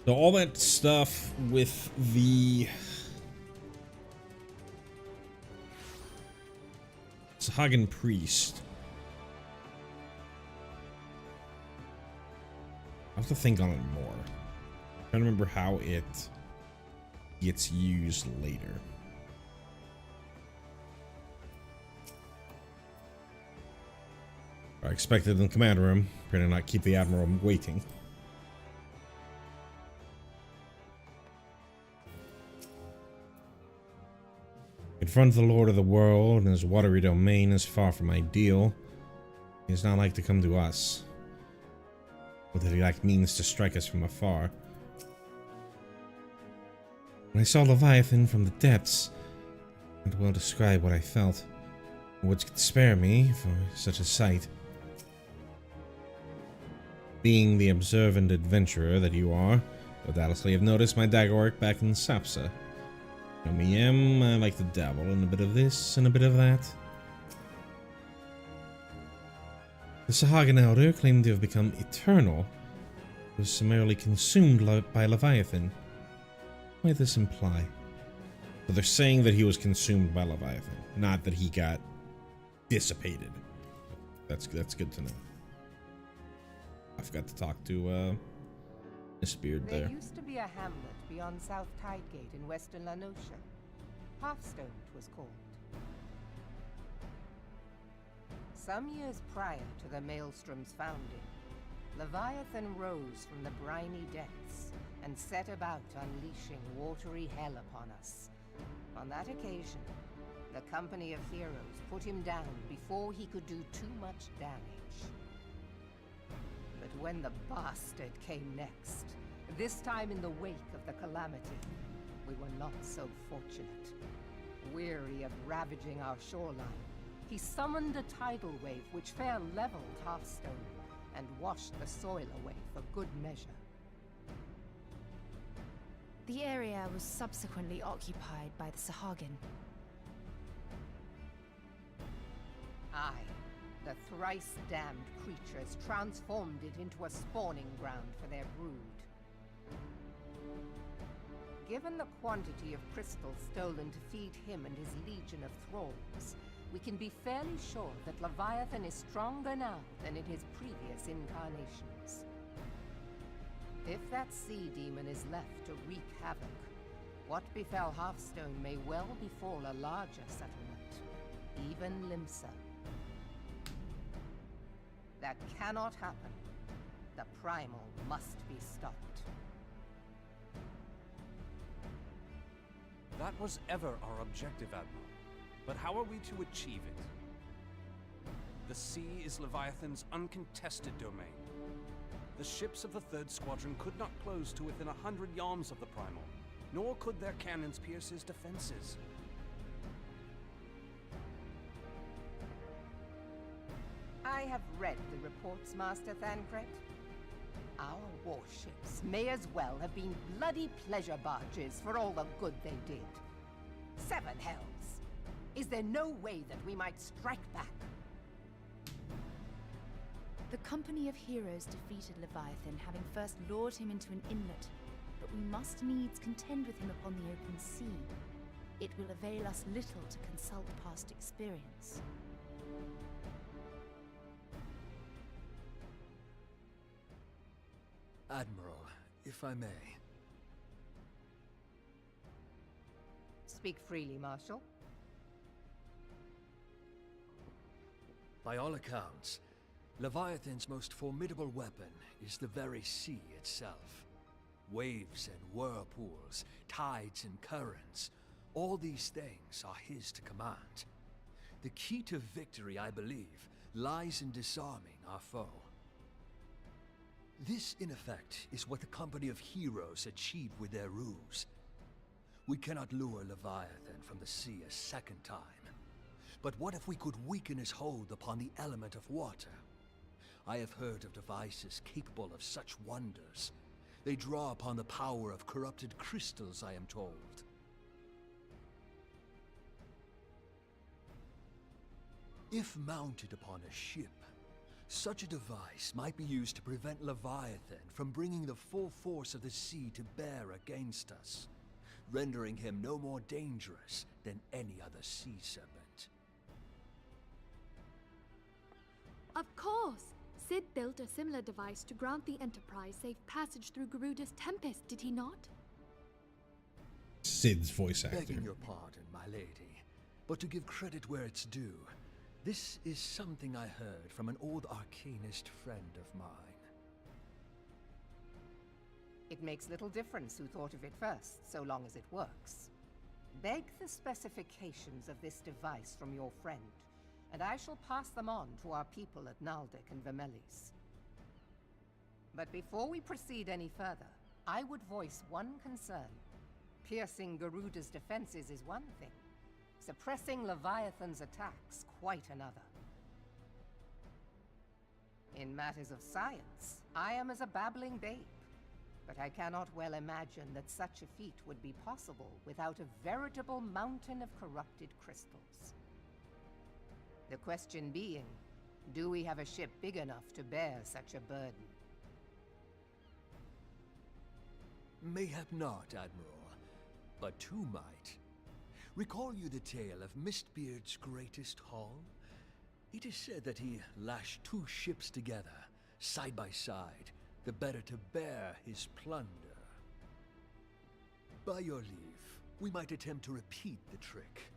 So all that stuff with the Sahagin priest. I have to think on it more. I'm trying to remember how it gets used later. I expected in the command room. Pray to not keep the Admiral waiting. Confront the Lord of the World, and his watery domain is far from ideal. He does not like to come to us. But that he lacked means to strike us from afar. When I saw Leviathan from the depths, I can't well describe what I felt. Words could spare me for such a sight. Being the observant adventurer that you are, you'll doubtlessly have noticed my dagger work back in Sapsa. You know me, I like to dabble in a bit of this and a bit of that. The Sahagin Elder claimed to have become eternal. It was summarily consumed by Leviathan. What might this imply? So they're saying that he was consumed by Leviathan, not that he got dissipated. That's good to know. I forgot to talk to Miss Beard there. There used to be a hamlet beyond South Tidegate in western Lanosha. Hearthstone it was called. Some years prior to the Maelstrom's founding, Leviathan rose from the briny depths and set about unleashing watery hell upon us. On that occasion, the company of heroes put him down before he could do too much damage. But when the bastard came next, this time in the wake of the calamity, we were not so fortunate. Weary of ravaging our shoreline, he summoned a tidal wave which fair leveled Hearthstone and washed the soil away for good measure. The area was subsequently occupied by the Sahagin. Aye, the thrice-damned creatures transformed it into a spawning ground for their brood. Given the quantity of crystal stolen to feed him and his legion of thralls, we can be fairly sure that Leviathan is stronger now than in his previous incarnations. If that sea demon is left to wreak havoc, what befell Hearthstone may well befall a larger settlement, even Limsa. That cannot happen. The primal must be stopped. That was ever our objective, Admiral. But how are we to achieve it? The sea is Leviathan's uncontested domain. The ships of the 3rd Squadron could not close to within 100 yards of the Primal, nor could their cannons pierce his defenses. I have read the reports, Master Thancred. Our warships may as well have been bloody pleasure barges for all the good they did. 7 hells! Is there no way that we might strike back? The company of heroes defeated Leviathan, having first lured him into an inlet, but we must needs contend with him upon the open sea. It will avail us little to consult past experience. Admiral, if I may. Speak freely, Marshal. By all accounts, Leviathan's most formidable weapon is the very sea itself. Waves and whirlpools, tides and currents, all these things are his to command. The key to victory, I believe, lies in disarming our foe. This, in effect, is what the company of heroes achieved with their ruse. We cannot lure Leviathan from the sea a second time. But what if we could weaken his hold upon the element of water? I have heard of devices capable of such wonders. They draw upon the power of corrupted crystals, I am told. If mounted upon a ship, such a device might be used to prevent Leviathan from bringing the full force of the sea to bear against us, rendering him no more dangerous than any other sea serpent. Of course! Sid built a similar device to grant the Enterprise safe passage through Garuda's Tempest, did he not? Sid's voice actor. Begging your pardon, my lady, but to give credit where it's due, this is something I heard from an old arcanist friend of mine. It makes little difference who thought of it first, so long as it works. Beg the specifications of this device from your friend, and I shall pass them on to our people at Naldic and Vermelis. But before we proceed any further, I would voice one concern. Piercing Garuda's defenses is one thing. Suppressing Leviathan's attacks, quite another. In matters of science, I am as a babbling babe, but I cannot well imagine that such a feat would be possible without a veritable mountain of corrupted crystals. The question being, do we have a ship big enough to bear such a burden? Mayhap not, Admiral, but two might. Recall you the tale of Mistbeard's greatest haul? It is said that he lashed two ships together, side by side, the better to bear his plunder. By your leave, we might attempt to repeat the trick.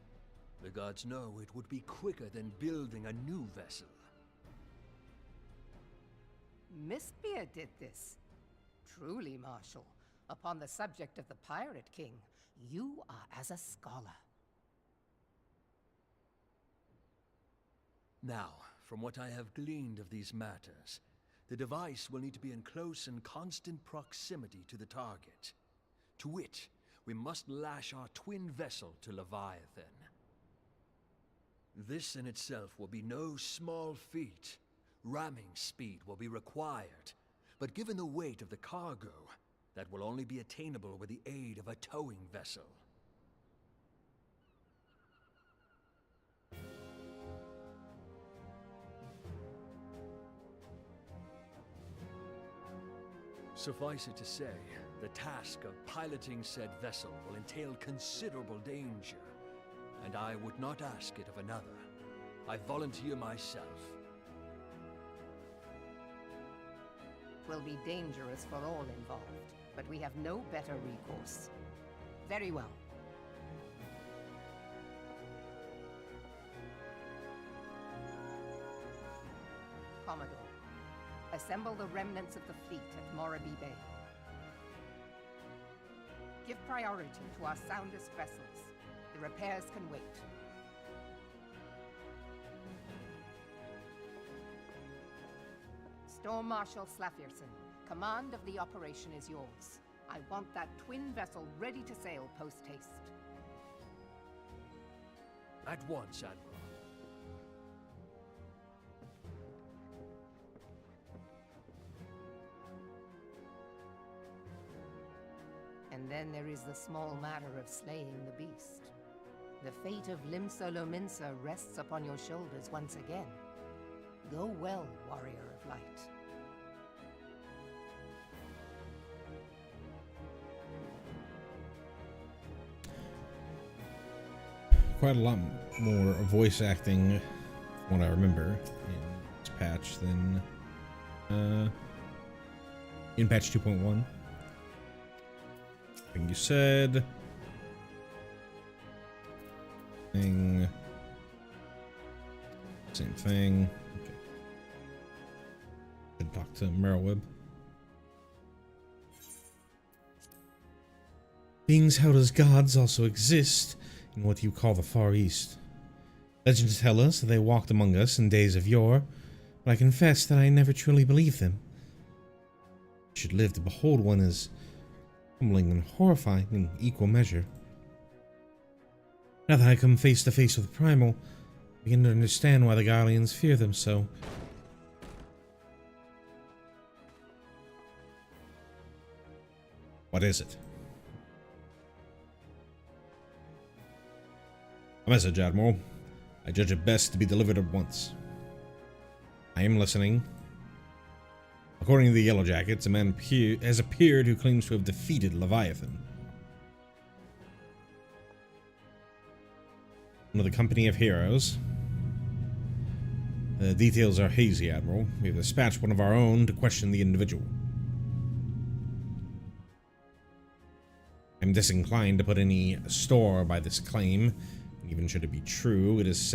The gods know it would be quicker than building a new vessel. Mistbeard did this. Truly, Marshal, upon the subject of the Pirate King, you are as a scholar. Now, from what I have gleaned of these matters, the device will need to be in close and constant proximity to the target. To wit, we must lash our twin vessel to Leviathan. This in itself will be no small feat. Ramming speed will be required, but given the weight of the cargo, that will only be attainable with the aid of a towing vessel. Suffice it to say, the task of piloting said vessel will entail considerable danger, and I would not ask it of another. I volunteer myself. Will be dangerous for all involved, but we have no better recourse. Very well. Commodore, assemble the remnants of the fleet at Moraby Bay. Give priority to our soundest vessels. The repairs can wait. Storm Marshal Slafierson, command of the operation is yours. I want that twin vessel ready to sail post-haste. At once, Admiral. And then there is the small matter of slaying the beast. The fate of Limsa Lominsa rests upon your shoulders once again. Go well, warrior of light. Quite a lot more voice acting, from what I remember, in this patch than in patch 2.1. Thing you said. Thing. Same thing. Okay. Should talk to Merylweb. Beings held as gods also exist in what you call the Far East. Legends tell us that they walked among us in days of yore, but I confess that I never truly believed them. I should live to behold one as humbling and horrifying in equal measure. Now that I come face to face with Primal, I begin to understand why the Guardians fear them so. What is it? A message, Admiral. I judge it best to be delivered at once. I am listening. According to the Yellow Jackets, a man has appeared who claims to have defeated Leviathan. One of the company of heroes. The details are hazy, Admiral. We have dispatched one of our own to question the individual. I'm disinclined to put any store by this claim. Even should it be true, it is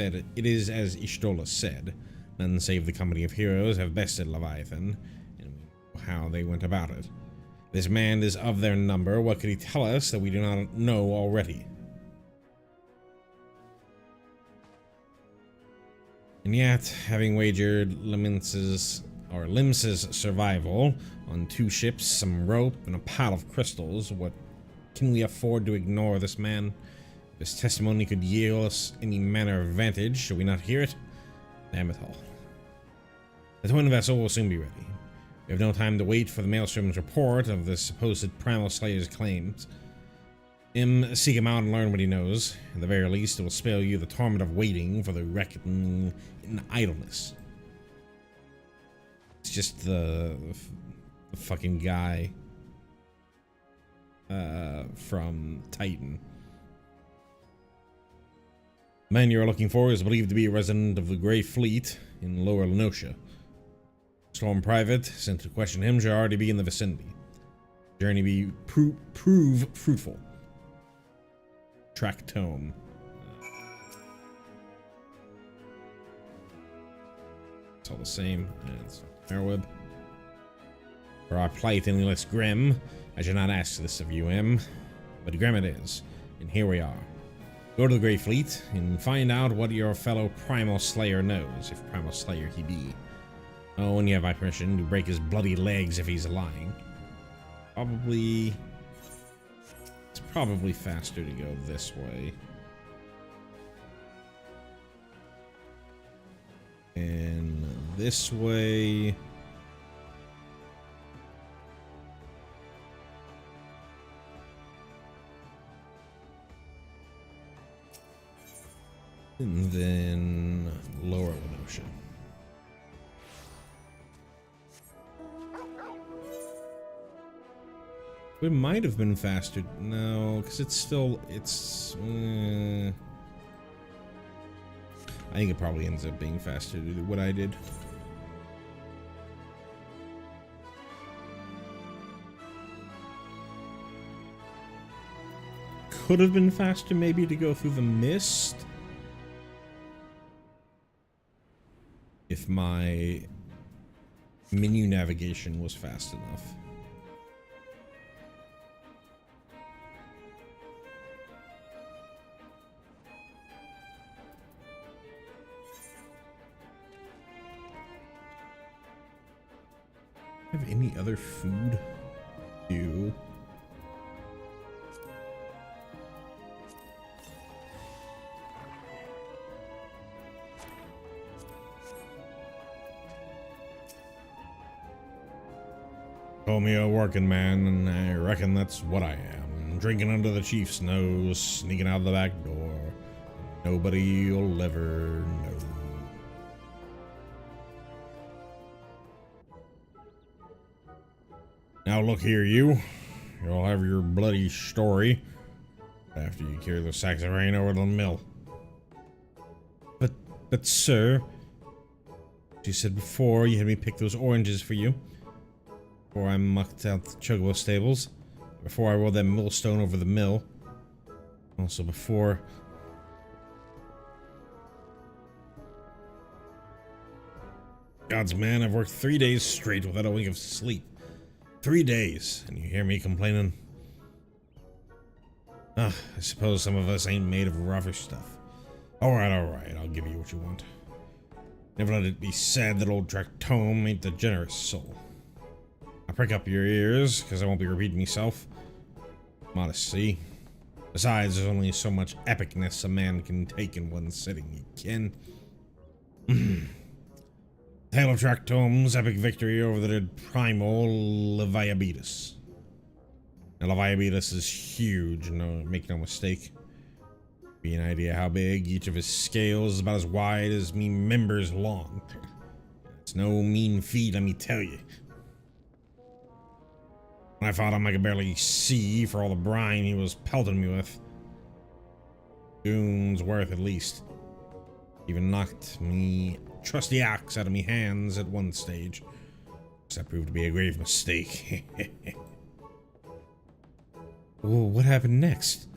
as Ishtola said. None save the company of heroes have bested Leviathan, and we know how they went about it. This man is of their number. What could he tell us that we do not know already? And yet, having wagered Lims's survival on 2 ships, some rope, and a pile of crystals, what can we afford to ignore this man? If his testimony could yield us any manner of advantage, should we not hear it? Damn it all. The twin vessel will soon be ready. We have no time to wait for the Maelstrom's report of the supposed Primal Slayer's claims. Seek him out and learn what he knows. At the very least, it will spare you the torment of waiting for the reckoning in idleness. It's just the fucking guy from Titan. The man you are looking for is believed to be a resident of the Grey Fleet in Lower Lenosha. Storm Private, sent to question him, should already be in the vicinity. Journey prove fruitful. Track tome. It's all the same. It's Merylweb. For our plight any less grim, I should not ask this of you, M. But grim it is, and here we are. Go to the Grey Fleet and find out what your fellow Primal Slayer knows, if Primal Slayer he be. Oh, and you have my permission to break his bloody legs if he's lying. It's probably faster to go this way. And this way. And then Lower Lenosha. It might have been faster. No, because it's I think it probably ends up being faster to do what I did. Could have been faster maybe to go through the mist. If my menu navigation was fast enough. Have any other food? Do call me a working man, and I reckon that's what I am. Drinking under the chief's nose, sneaking out the back door. Nobody'll ever know. Now look here, you. You'll have your bloody story after you carry the sacks of grain over to the mill. But sir, you said before you had me pick those oranges for you. Before I mucked out the chocobo stables. Before I rolled that millstone over the mill. Also before... God's man, I've worked 3 days straight without a wink of sleep. 3 days, and you hear me complaining? I suppose some of us ain't made of rougher stuff. Alright, I'll give you what you want. Never let it be said that old Tractome ain't the generous soul. I'll prick up your ears, because I won't be repeating myself. Modesty. Besides, there's only so much epicness a man can take in one sitting, you kin. Tale of Tractome's epic victory over the dead primal Leviabetus. Now, Leviabetus is huge, make no mistake. Be an idea how big, each of his scales is about as wide as me members long. It's no mean feat, let me tell you. When I fought him, I could barely see for all the brine he was pelting me with. Goon's worth, at least. Even knocked me trusty axe out of me hands at one stage. That proved to be a grave mistake. Well, what happened next?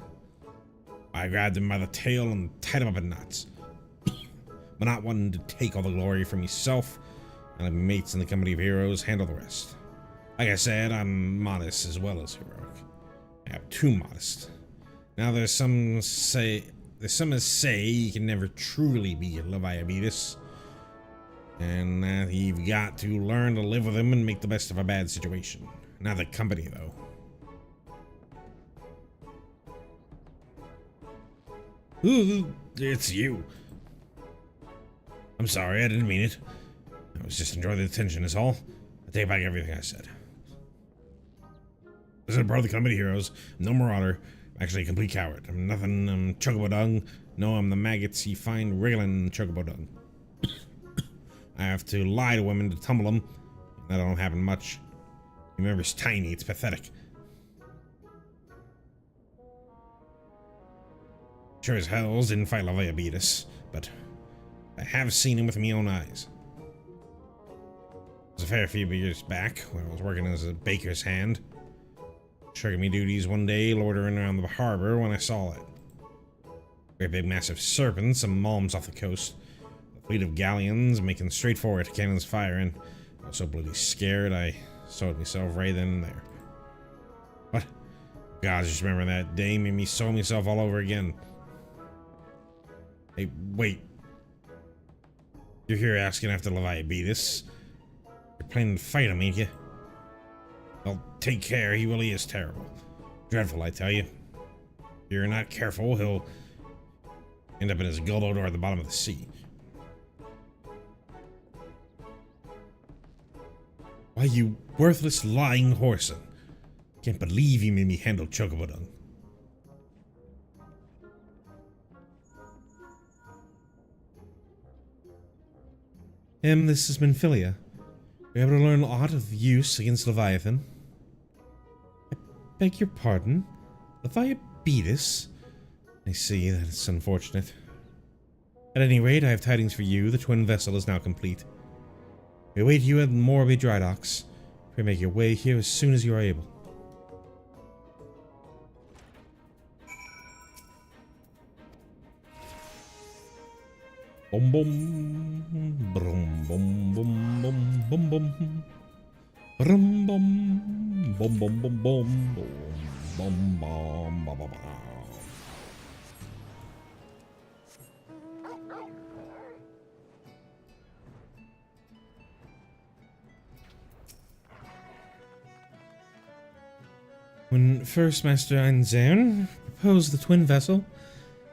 I grabbed him by the tail and tied him up in knots. But not wanting to take all the glory for myself, and let my mates in the company of heroes handle the rest. Like I said, I'm modest as well as heroic. I am too modest. Now there's some that say you can never truly be a Leviabetus, and that you've got to learn to live with him and make the best of a bad situation. Not the company, though. Ooh, it's you. I'm sorry, I didn't mean it. I was just enjoying the attention is all. I take back everything I said. This is a part of the company heroes. I'm no marauder. I'm actually a complete coward. I'm nothing, I'm chocobo dung. No, I'm the maggots you find wriggling in chocobo dung. I have to lie to women to tumble them. That don't happen much. Remember's tiny, it's pathetic. Sure as hells didn't fight Leviabetus, but I have seen him with my own eyes. It was a fair few years back when I was working as a baker's hand. Shirking me duties one day, loitering around the harbor when I saw it. Great big massive serpents, some malms off the coast. A fleet of galleons making straight for it, cannons firing. I was so bloody scared I sewed myself right then and there. What? God, just remember that day made me sew myself all over again. Hey, wait. You're here asking after Leviabetus. You're planning to fight him, ain't you? Well, take care, he really is terrible. Dreadful, I tell you. If you're not careful, he'll end up in his Guldo at the bottom of the sea. Why, you worthless, lying whoreson. Can't believe you made me handle chocobo dung. This is Menphilia. Were you able to learn aught of use against Leviathan? I beg your pardon? Leviabetus? I see, that is unfortunate. At any rate, I have tidings for you. The twin vessel is now complete. We await you at Morby Dry Docks. Pray make your way here as soon as you are able. Boom boom, brum bum bum bum bum bum, brum bum bum bum bum bum bum bum bum bum. When first Master Einzern proposed the twin vessel,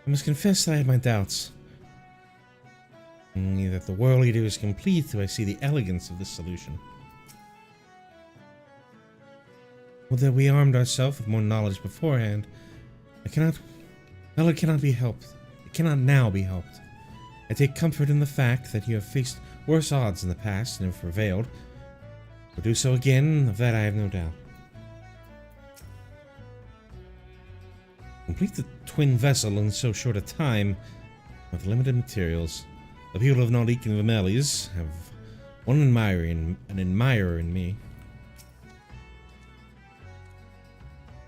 I must confess I had my doubts. Only that the World Eater is complete, do I see the elegance of this solution. Whether we armed ourselves with more knowledge beforehand, it cannot be helped. It cannot now be helped. I take comfort in the fact that you have faced worse odds in the past and have prevailed. Will do so again, of that I have no doubt. Complete the twin vessel in so short a time with limited materials. The people of Nordic and Vermelis have an admirer in me.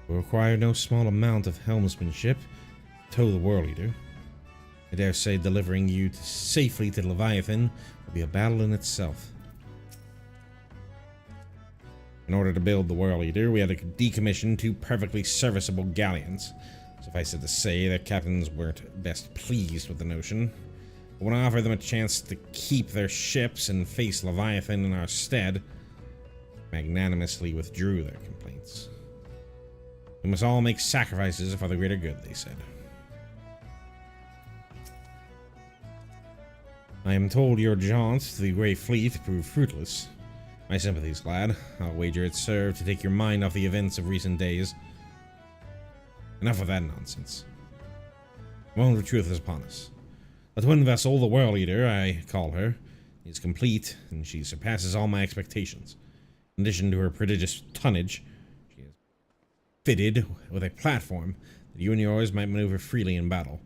We require no small amount of helmsmanship to tow the World Eater. I dare say delivering you safely to Leviathan will be a battle in itself. In order to build the World Eater, we had to decommission 2 perfectly serviceable galleons. Suffice it to say, their captains weren't best pleased with the notion. But when I offered them a chance to keep their ships and face Leviathan in our stead, magnanimously withdrew their complaints. We must all make sacrifices for the greater good, they said. I am told your jaunt to the Grey Fleet proved fruitless. My sympathies, lad. I'll wager it served to take your mind off the events of recent days. Enough of that nonsense. The moment of truth is upon us. The twin vessel, the World Eater, I call her, is complete, and she surpasses all my expectations. In addition to her prodigious tonnage, she is fitted with a platform that you and yours might maneuver freely in battle.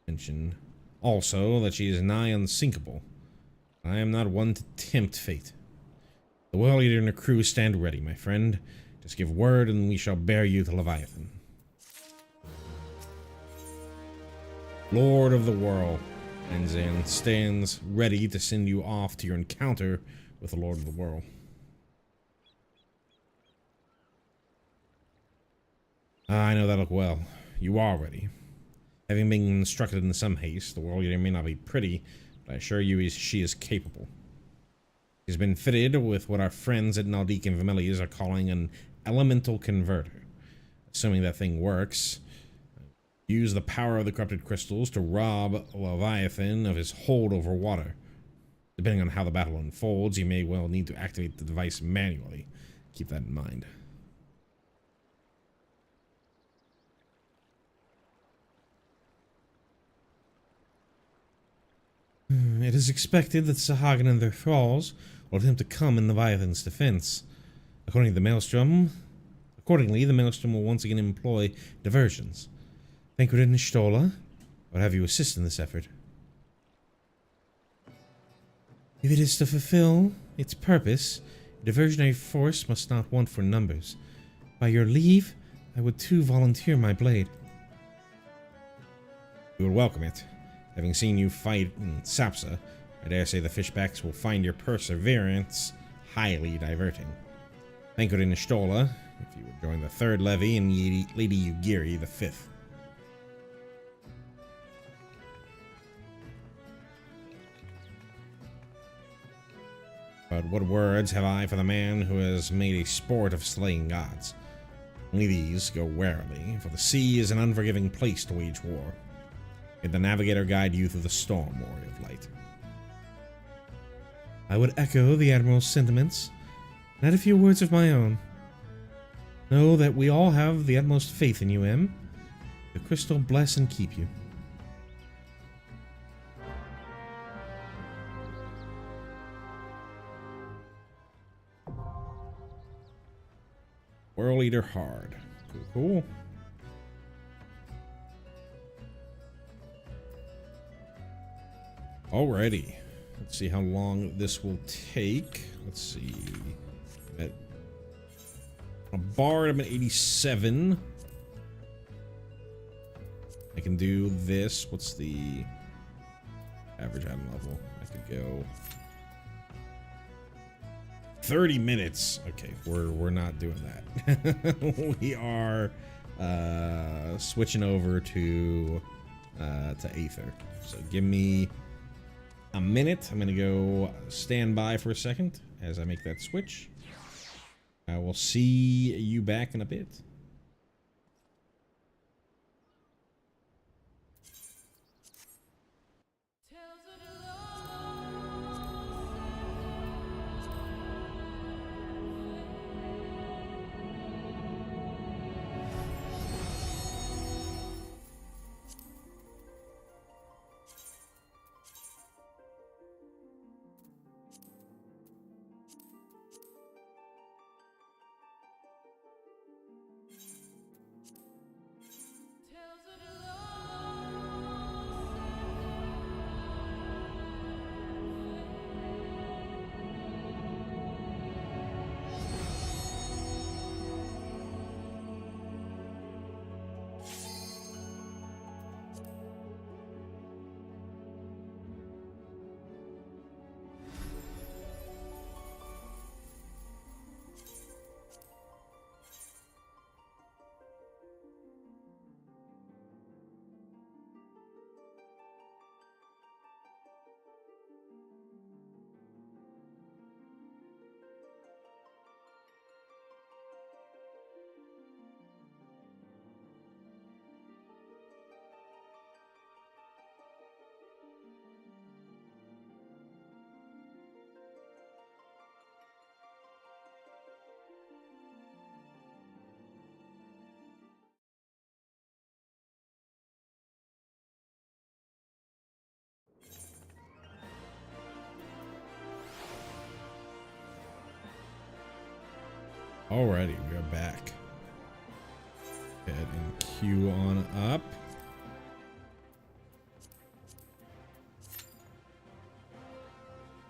Mention also that she is nigh unsinkable. I am not one to tempt fate. The World Eater and her crew stand ready, my friend. Just give word and we shall bear you to Leviathan. Lord of the World, Anzan stands ready to send you off to your encounter with the Lord of the World. I know that look well. You are ready. Having been instructed in some haste, the World Eater may not be pretty, but I assure you she is capable. She's been fitted with what our friends at Naldik and Vermilius are calling an elemental converter. Assuming that thing works, use the power of the corrupted crystals to rob Leviathan of his hold over water. Depending on how the battle unfolds, you may well need to activate the device manually. Keep that in mind. It is expected that Sahagin and their thralls will attempt to come in Leviathan's defense. Accordingly, the Maelstrom will once again employ diversions. Banquet and Stola, I would have you assist in this effort. If it is to fulfill its purpose, a diversionary force must not want for numbers. By your leave, I would too volunteer my blade. We would welcome it. Having seen you fight in Sapsa, I dare say the fishbacks will find your perseverance highly diverting. Banquet in Stola, if you would join the 3rd Levy, and Lady Ugiri the 5th. But what words have I for the man who has made a sport of slaying gods? Only these, go warily, for the sea is an unforgiving place to wage war. May the navigator guide you through the storm, warrior of light. I would echo the Admiral's sentiments, and add a few words of my own. Know that we all have the utmost faith in you, M. The crystal bless and keep you. World Eater hard. Cool. Alrighty. Let's see how long this will take. Let's see. At a bard, I'm at 87. I can do this. What's the average item level? I could go 30 minutes. Okay, we're not doing that. We are switching over to Aether. So give me a minute. I'm gonna go stand by for a second as I make that switch. I will see you back in a bit. Alrighty, we are back. Go ahead and queue on up.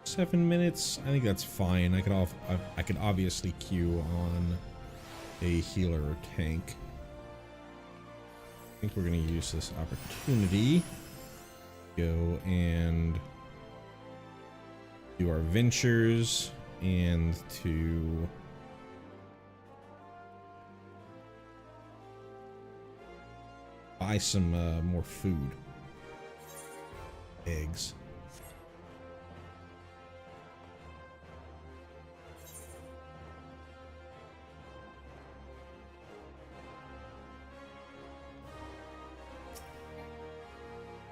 Seven minutes. I think that's fine. I could obviously queue on a healer or tank. I think we're going to use this opportunity. Go and do our ventures and to buy some more food. Eggs.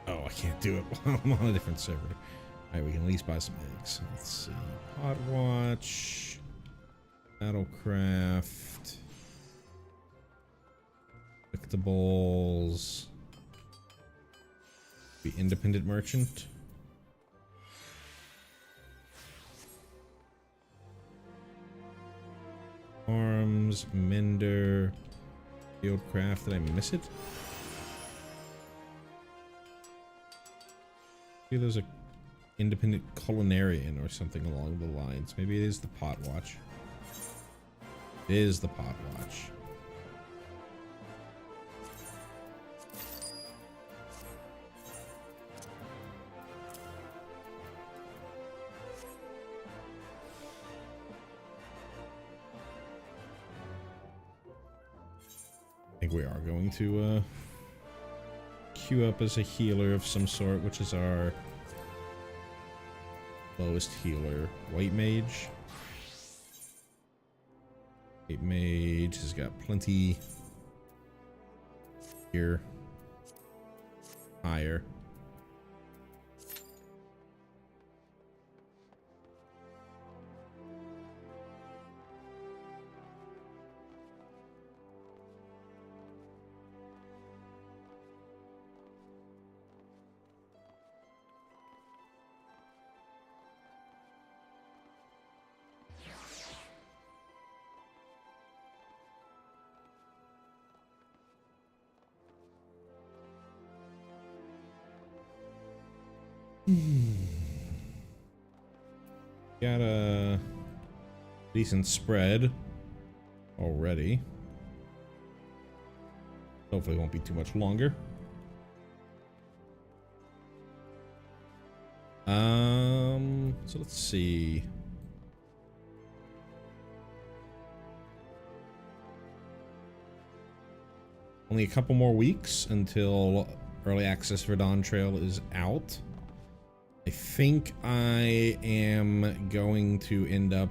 Oh, I can't do it while I'm on a different server. Alright, we can at least buy some eggs. Let's see. Potwatch. Battlecraft. Collectibles. The independent merchant. Arms. Mender. Fieldcraft. Did I miss it? Maybe there's a independent culinarian or something along the lines. Maybe it is the Potwatch. It is the Potwatch. I think we are going to queue up as a healer of some sort, which is our lowest healer. White Mage. White Mage has got plenty here. Higher. Got a decent spread already. Hopefully it won't be too much longer. So let's see. Only a couple more weeks until early access for Dawn Trail is out. I think I am going to end up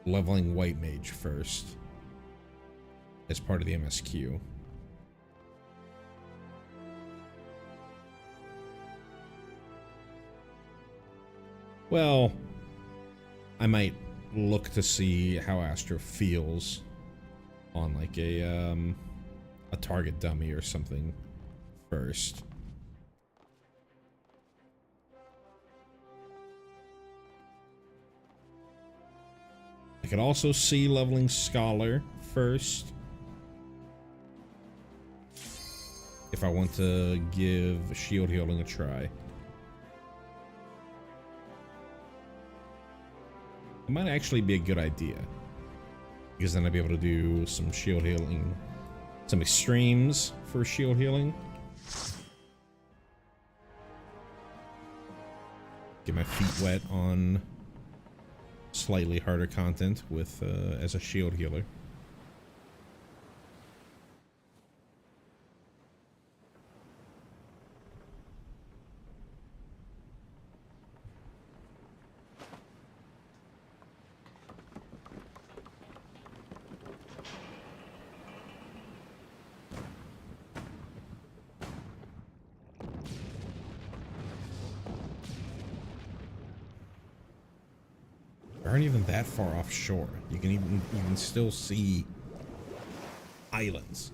leveling White Mage first as part of the MSQ. Well, I might look to see how Astro feels on like a target dummy or something first. I could also see leveling Scholar first if I want to give shield healing a try. It might actually be a good idea, because then I'd be able to do some shield healing, some extremes for shield healing. Get my feet wet on slightly harder content with as a shield healer. Aren't even that far offshore. You can still see islands.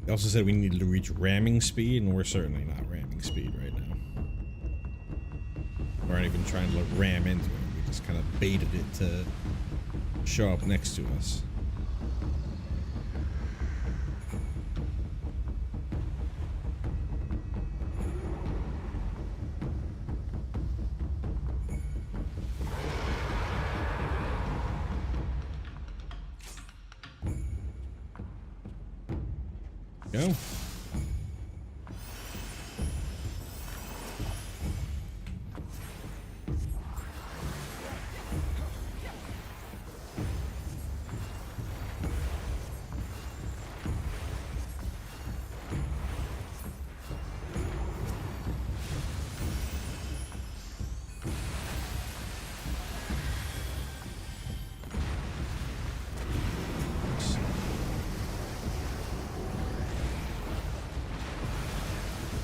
They also said we needed to reach ramming speed, and we're certainly not ramming speed right now. We aren't even trying to ram into it. We just kind of baited it to show up next to us. Go.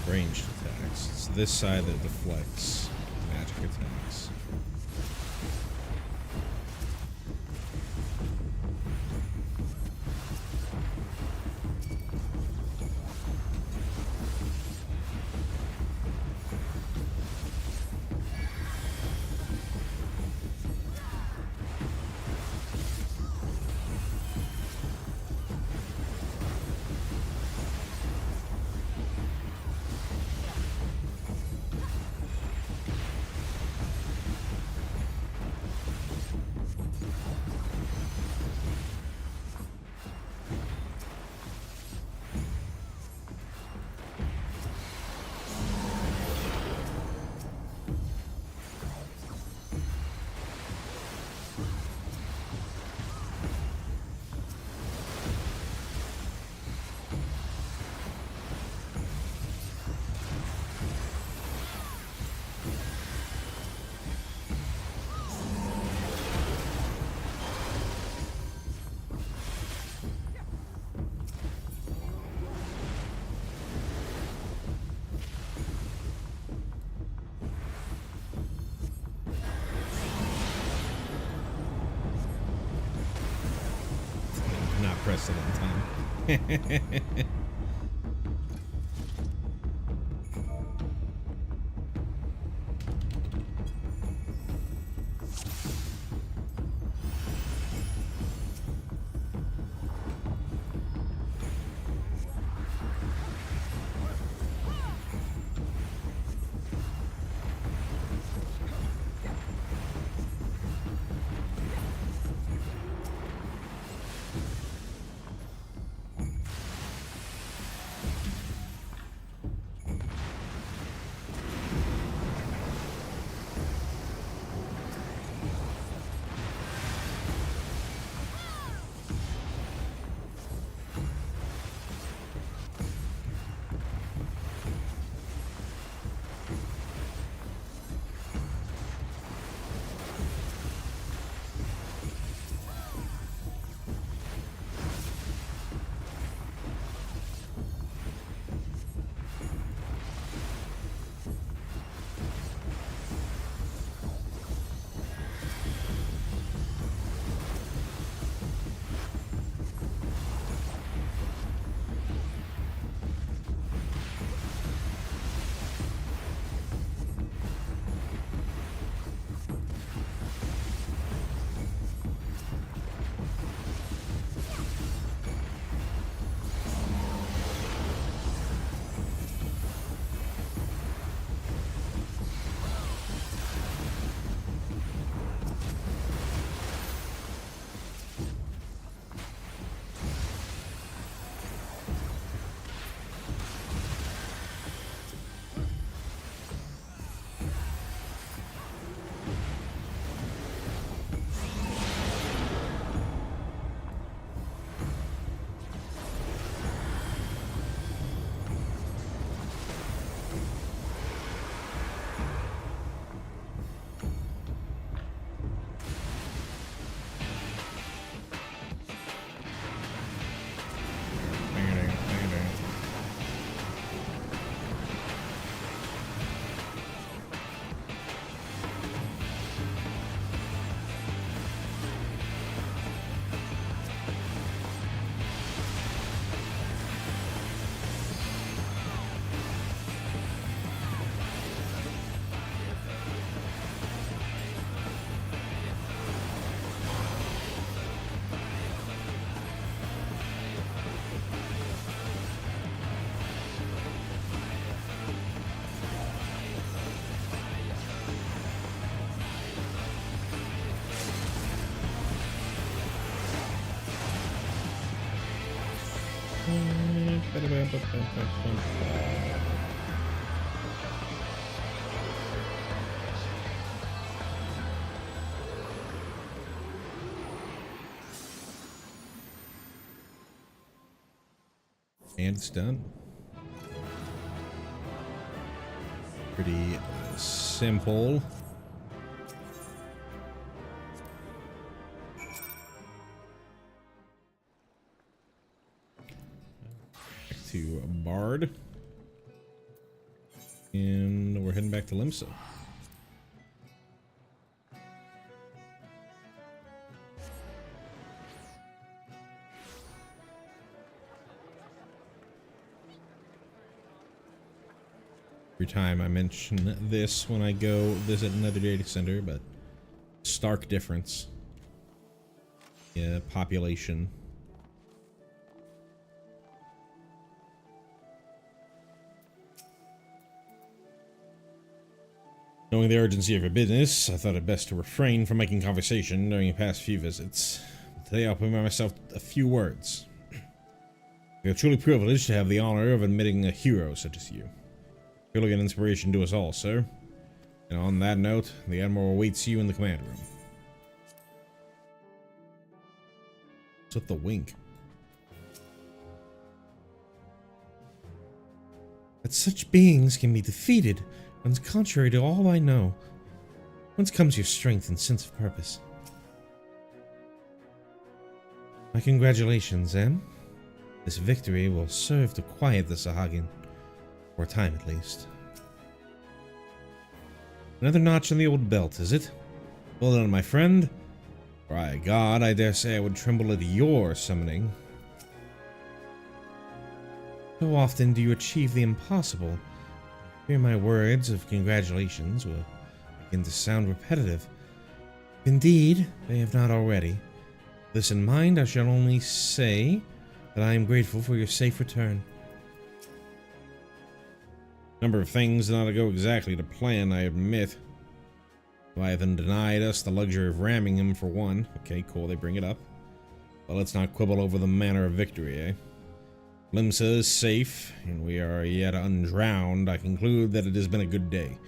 Ranged attacks. It's this side that deflects magic attacks. Not press it on time. And it's done. Pretty simple. Back to Bard. And we're heading back to Limsa. Every time I mention this when I go visit another data center, but stark difference. Yeah, population. Knowing the urgency of your business, I thought it best to refrain from making conversation during your past few visits. Today I'll permit myself a few words. We are truly privileged to have the honor of admitting a hero such as you. You're an inspiration to us all, sir. And on that note, the Admiral awaits you in the command room. What's with the wink? That such beings can be defeated runs contrary to all I know. Whence comes your strength and sense of purpose? My congratulations, Em. This victory will serve to quiet the Sahagin. For a time, at least. Another notch on the old belt, is it? Well done, my friend. By God, I dare say I would tremble at your summoning. So often do you achieve the impossible. Hear my words of congratulations will begin to sound repetitive. Indeed, they have not already. With this in mind, I shall only say that I am grateful for your safe return. Number of things did not go exactly to plan, I admit. Leviathan denied us the luxury of ramming him for one. Okay, cool, they bring it up. But let's not quibble over the manner of victory, eh? Limsa is safe, and we are yet undrowned. I conclude that it has been a good day.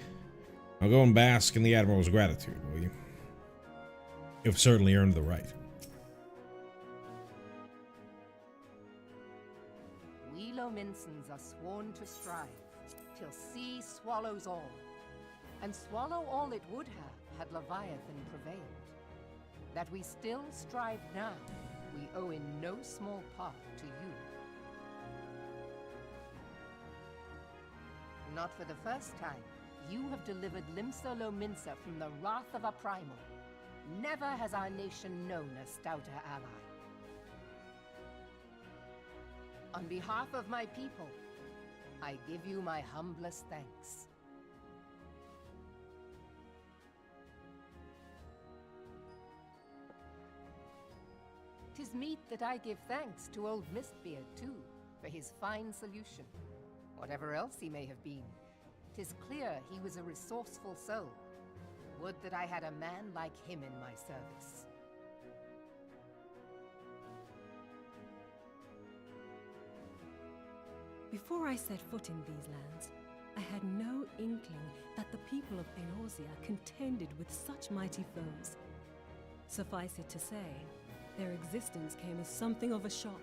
Now go and bask in the Admiral's gratitude, will you? You've certainly earned the right. We Lominsons are sworn to strive, till sea swallows all. And swallow all it would have, had Leviathan prevailed. That we still strive now, we owe in no small part to you. Not for the first time, you have delivered Limsa Lominsa from the wrath of a primal. Never has our nation known a stouter ally. On behalf of my people, I give you my humblest thanks. 'Tis meet that I give thanks to old Mistbeard, too, for his fine solution. Whatever else he may have been, 'tis clear he was a resourceful soul. Would that I had a man like him in my service. Before I set foot in these lands, I had no inkling that the people of Eorzea contended with such mighty foes. Suffice it to say, their existence came as something of a shock,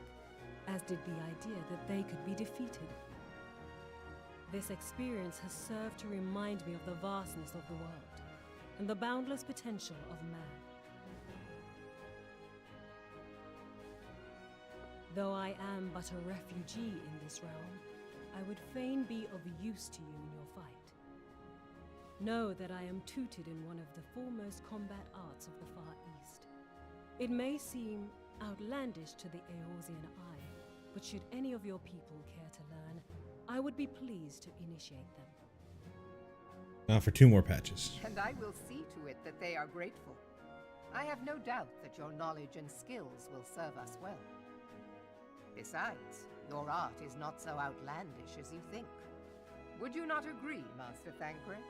as did the idea that they could be defeated. This experience has served to remind me of the vastness of the world, and the boundless potential of man. Though I am but a refugee in this realm, I would fain be of use to you in your fight. Know that I am tutored in one of the foremost combat arts of the Far East. It may seem outlandish to the Eorzean eye, but should any of your people care to learn, I would be pleased to initiate them. Now for 2 more patches. And I will see to it that they are grateful. I have no doubt that your knowledge and skills will serve us well. Besides, your art is not so outlandish as you think. Would you not agree, Master Thancred?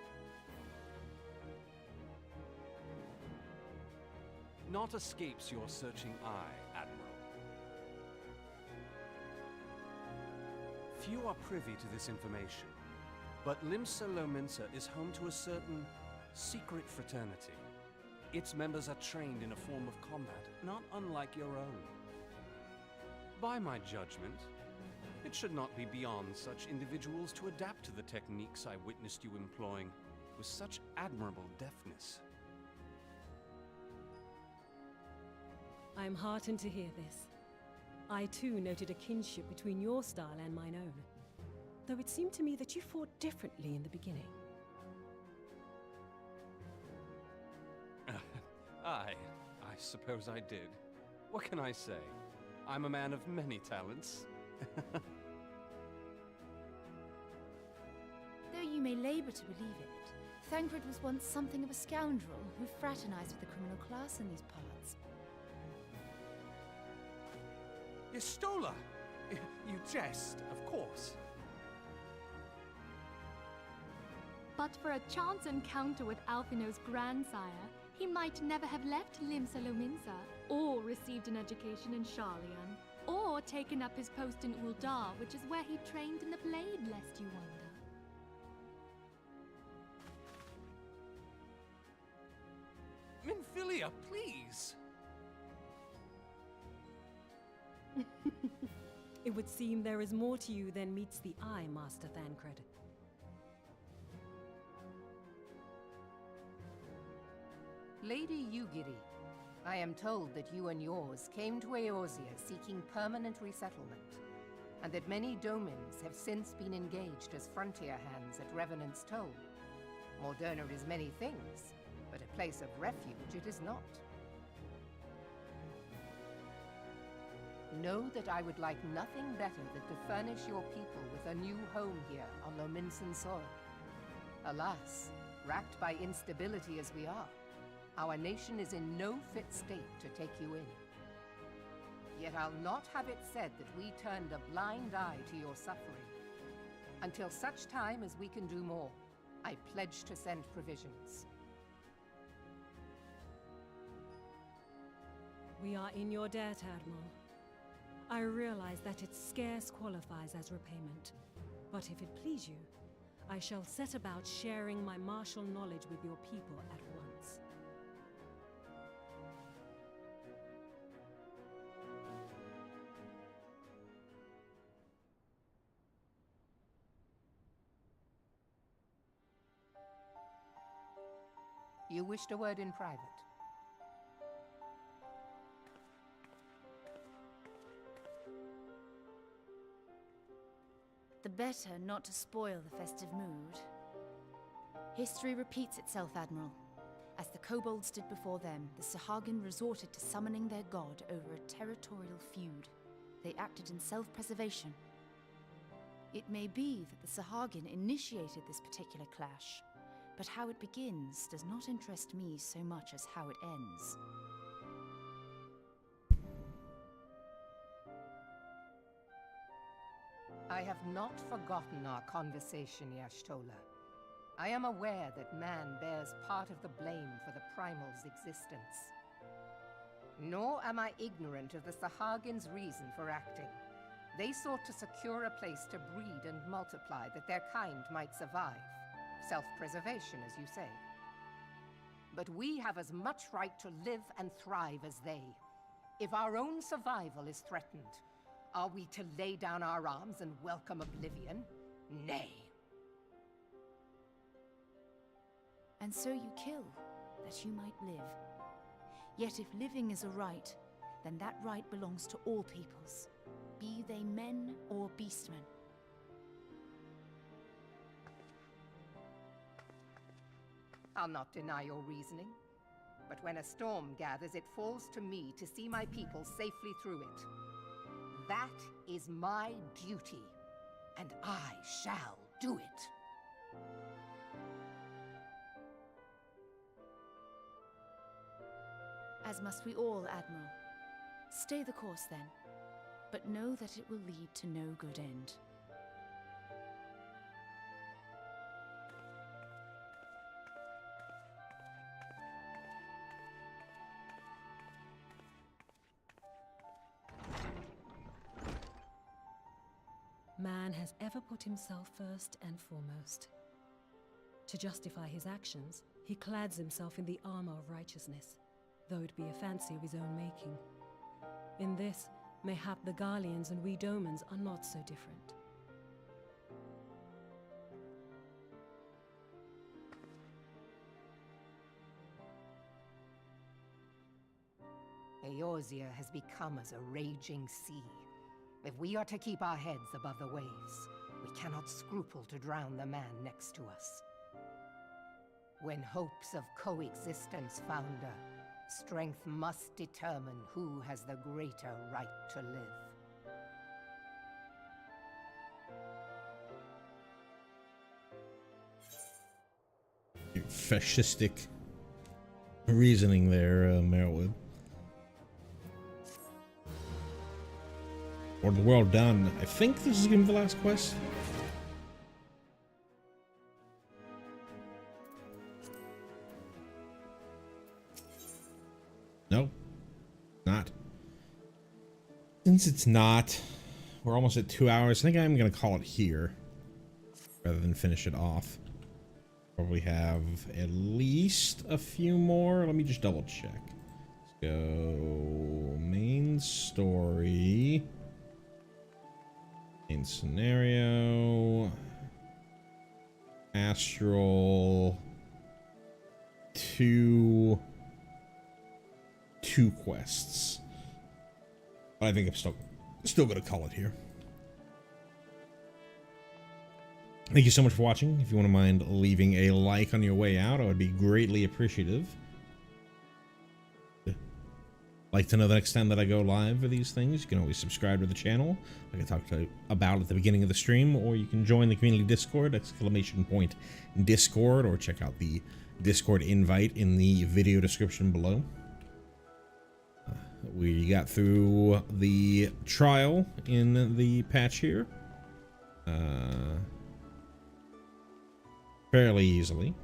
Naught escapes your searching eye, Admiral. Few are privy to this information, but Limsa Lominsa is home to a certain secret fraternity. Its members are trained in a form of combat not unlike your own. By my judgment, it should not be beyond such individuals to adapt to the techniques I witnessed you employing with such admirable deftness. I am heartened to hear this. I too noted a kinship between your style and mine own, though it seemed to me that you fought differently in the beginning. I suppose I did. What can I say? I'm a man of many talents. Though you may labor to believe it, Thancred was once something of a scoundrel who fraternized with the criminal class in these parts. Yestola! You jest, of course. But for a chance encounter with Alphino's grandsire, he might never have left Limsa Lominsa, or received an education in Sharlayan, or taken up his post in Uldar, which is where he trained in the blade, lest you wonder. Minfilia, please! It would seem there is more to you than meets the eye, Master Thancred. Lady Yugiri, I am told that you and yours came to Eorzea seeking permanent resettlement, and that many domins have since been engaged as frontier hands at Revenant's Toll. Morderna is many things, but a place of refuge it is not. Know that I would like nothing better than to furnish your people with a new home here on Lominsan soil. Alas, racked by instability as we are, our nation is in no fit state to take you in. Yet I'll not have it said that we turned a blind eye to your suffering. Until such time as we can do more, I pledge to send provisions. We are in your debt, Admiral. I realize that it scarce qualifies as repayment, but if it please you, I shall set about sharing my martial knowledge with your people at once. You wished a word in private. The better not to spoil the festive mood. History repeats itself, Admiral. As the kobolds did before them, the Sahagin resorted to summoning their god over a territorial feud. They acted in self-preservation. It may be that the Sahagin initiated this particular clash, but how it begins does not interest me so much as how it ends. I have not forgotten our conversation, Y'shtola. I am aware that man bears part of the blame for the Primal's existence. Nor am I ignorant of the Sahagin's reason for acting. They sought to secure a place to breed and multiply that their kind might survive. Self-preservation, as you say. But we have as much right to live and thrive as they. If our own survival is threatened, are we to lay down our arms and welcome oblivion? Nay. And so you kill, that you might live. Yet if living is a right, then that right belongs to all peoples, be they men or beastmen. I'll not deny your reasoning. But when a storm gathers, it falls to me to see my people safely through it. That is my duty, and I shall do it. As must we all, Admiral. Stay the course, then, but know that it will lead to no good end. man has ever put himself first and foremost. To justify his actions, he clads himself in the armor of righteousness, though it be a fancy of his own making. In this, mayhap the Garleans and we Domans are not so different. Eorzea has become as a raging sea. If we are to keep our heads above the waves, we cannot scruple to drown the man next to us. When hopes of coexistence founder, strength must determine who has the greater right to live. Fascistic reasoning there, Merylwood. Or the world done. I think this is gonna be the last quest. No, not. Since it's not, we're almost at 2 hours. I think I'm gonna call it here rather than finish it off. Probably have at least a few more. Let me just double check. Let's go main story. Main scenario. Astral. Two quests. But I think I'm still gonna call it here. Thank you so much for watching. If you wouldn't mind leaving a like on your way out, I would be greatly appreciative. Like to know the next time that I go live for these things, you can always subscribe to the channel, like I talked about at the beginning of the stream, or you can join the community Discord, !Discord, or check out the Discord invite in the video description below. We got through the trial in the patch here fairly easily.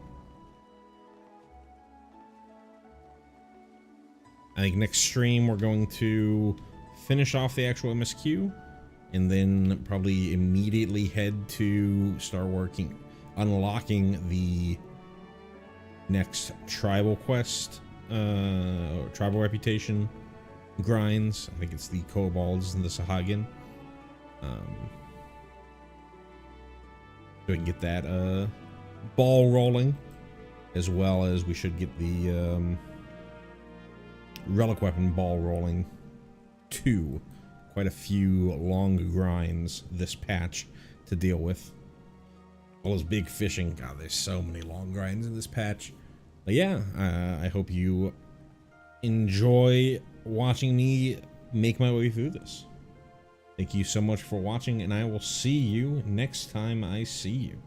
I think next stream we're going to finish off the actual MSQ and then probably immediately head to start unlocking the next tribal quest, tribal reputation grinds. I think it's the kobolds and the Sahagin. So we can get that ball rolling, as well as we should get the relic weapon ball rolling too. Quite a few long grinds this patch to deal with. All those big fishing. God, there's so many long grinds in this patch. But yeah, I hope you enjoy watching me make my way through this. Thank you so much for watching, and I will see you next time I see you.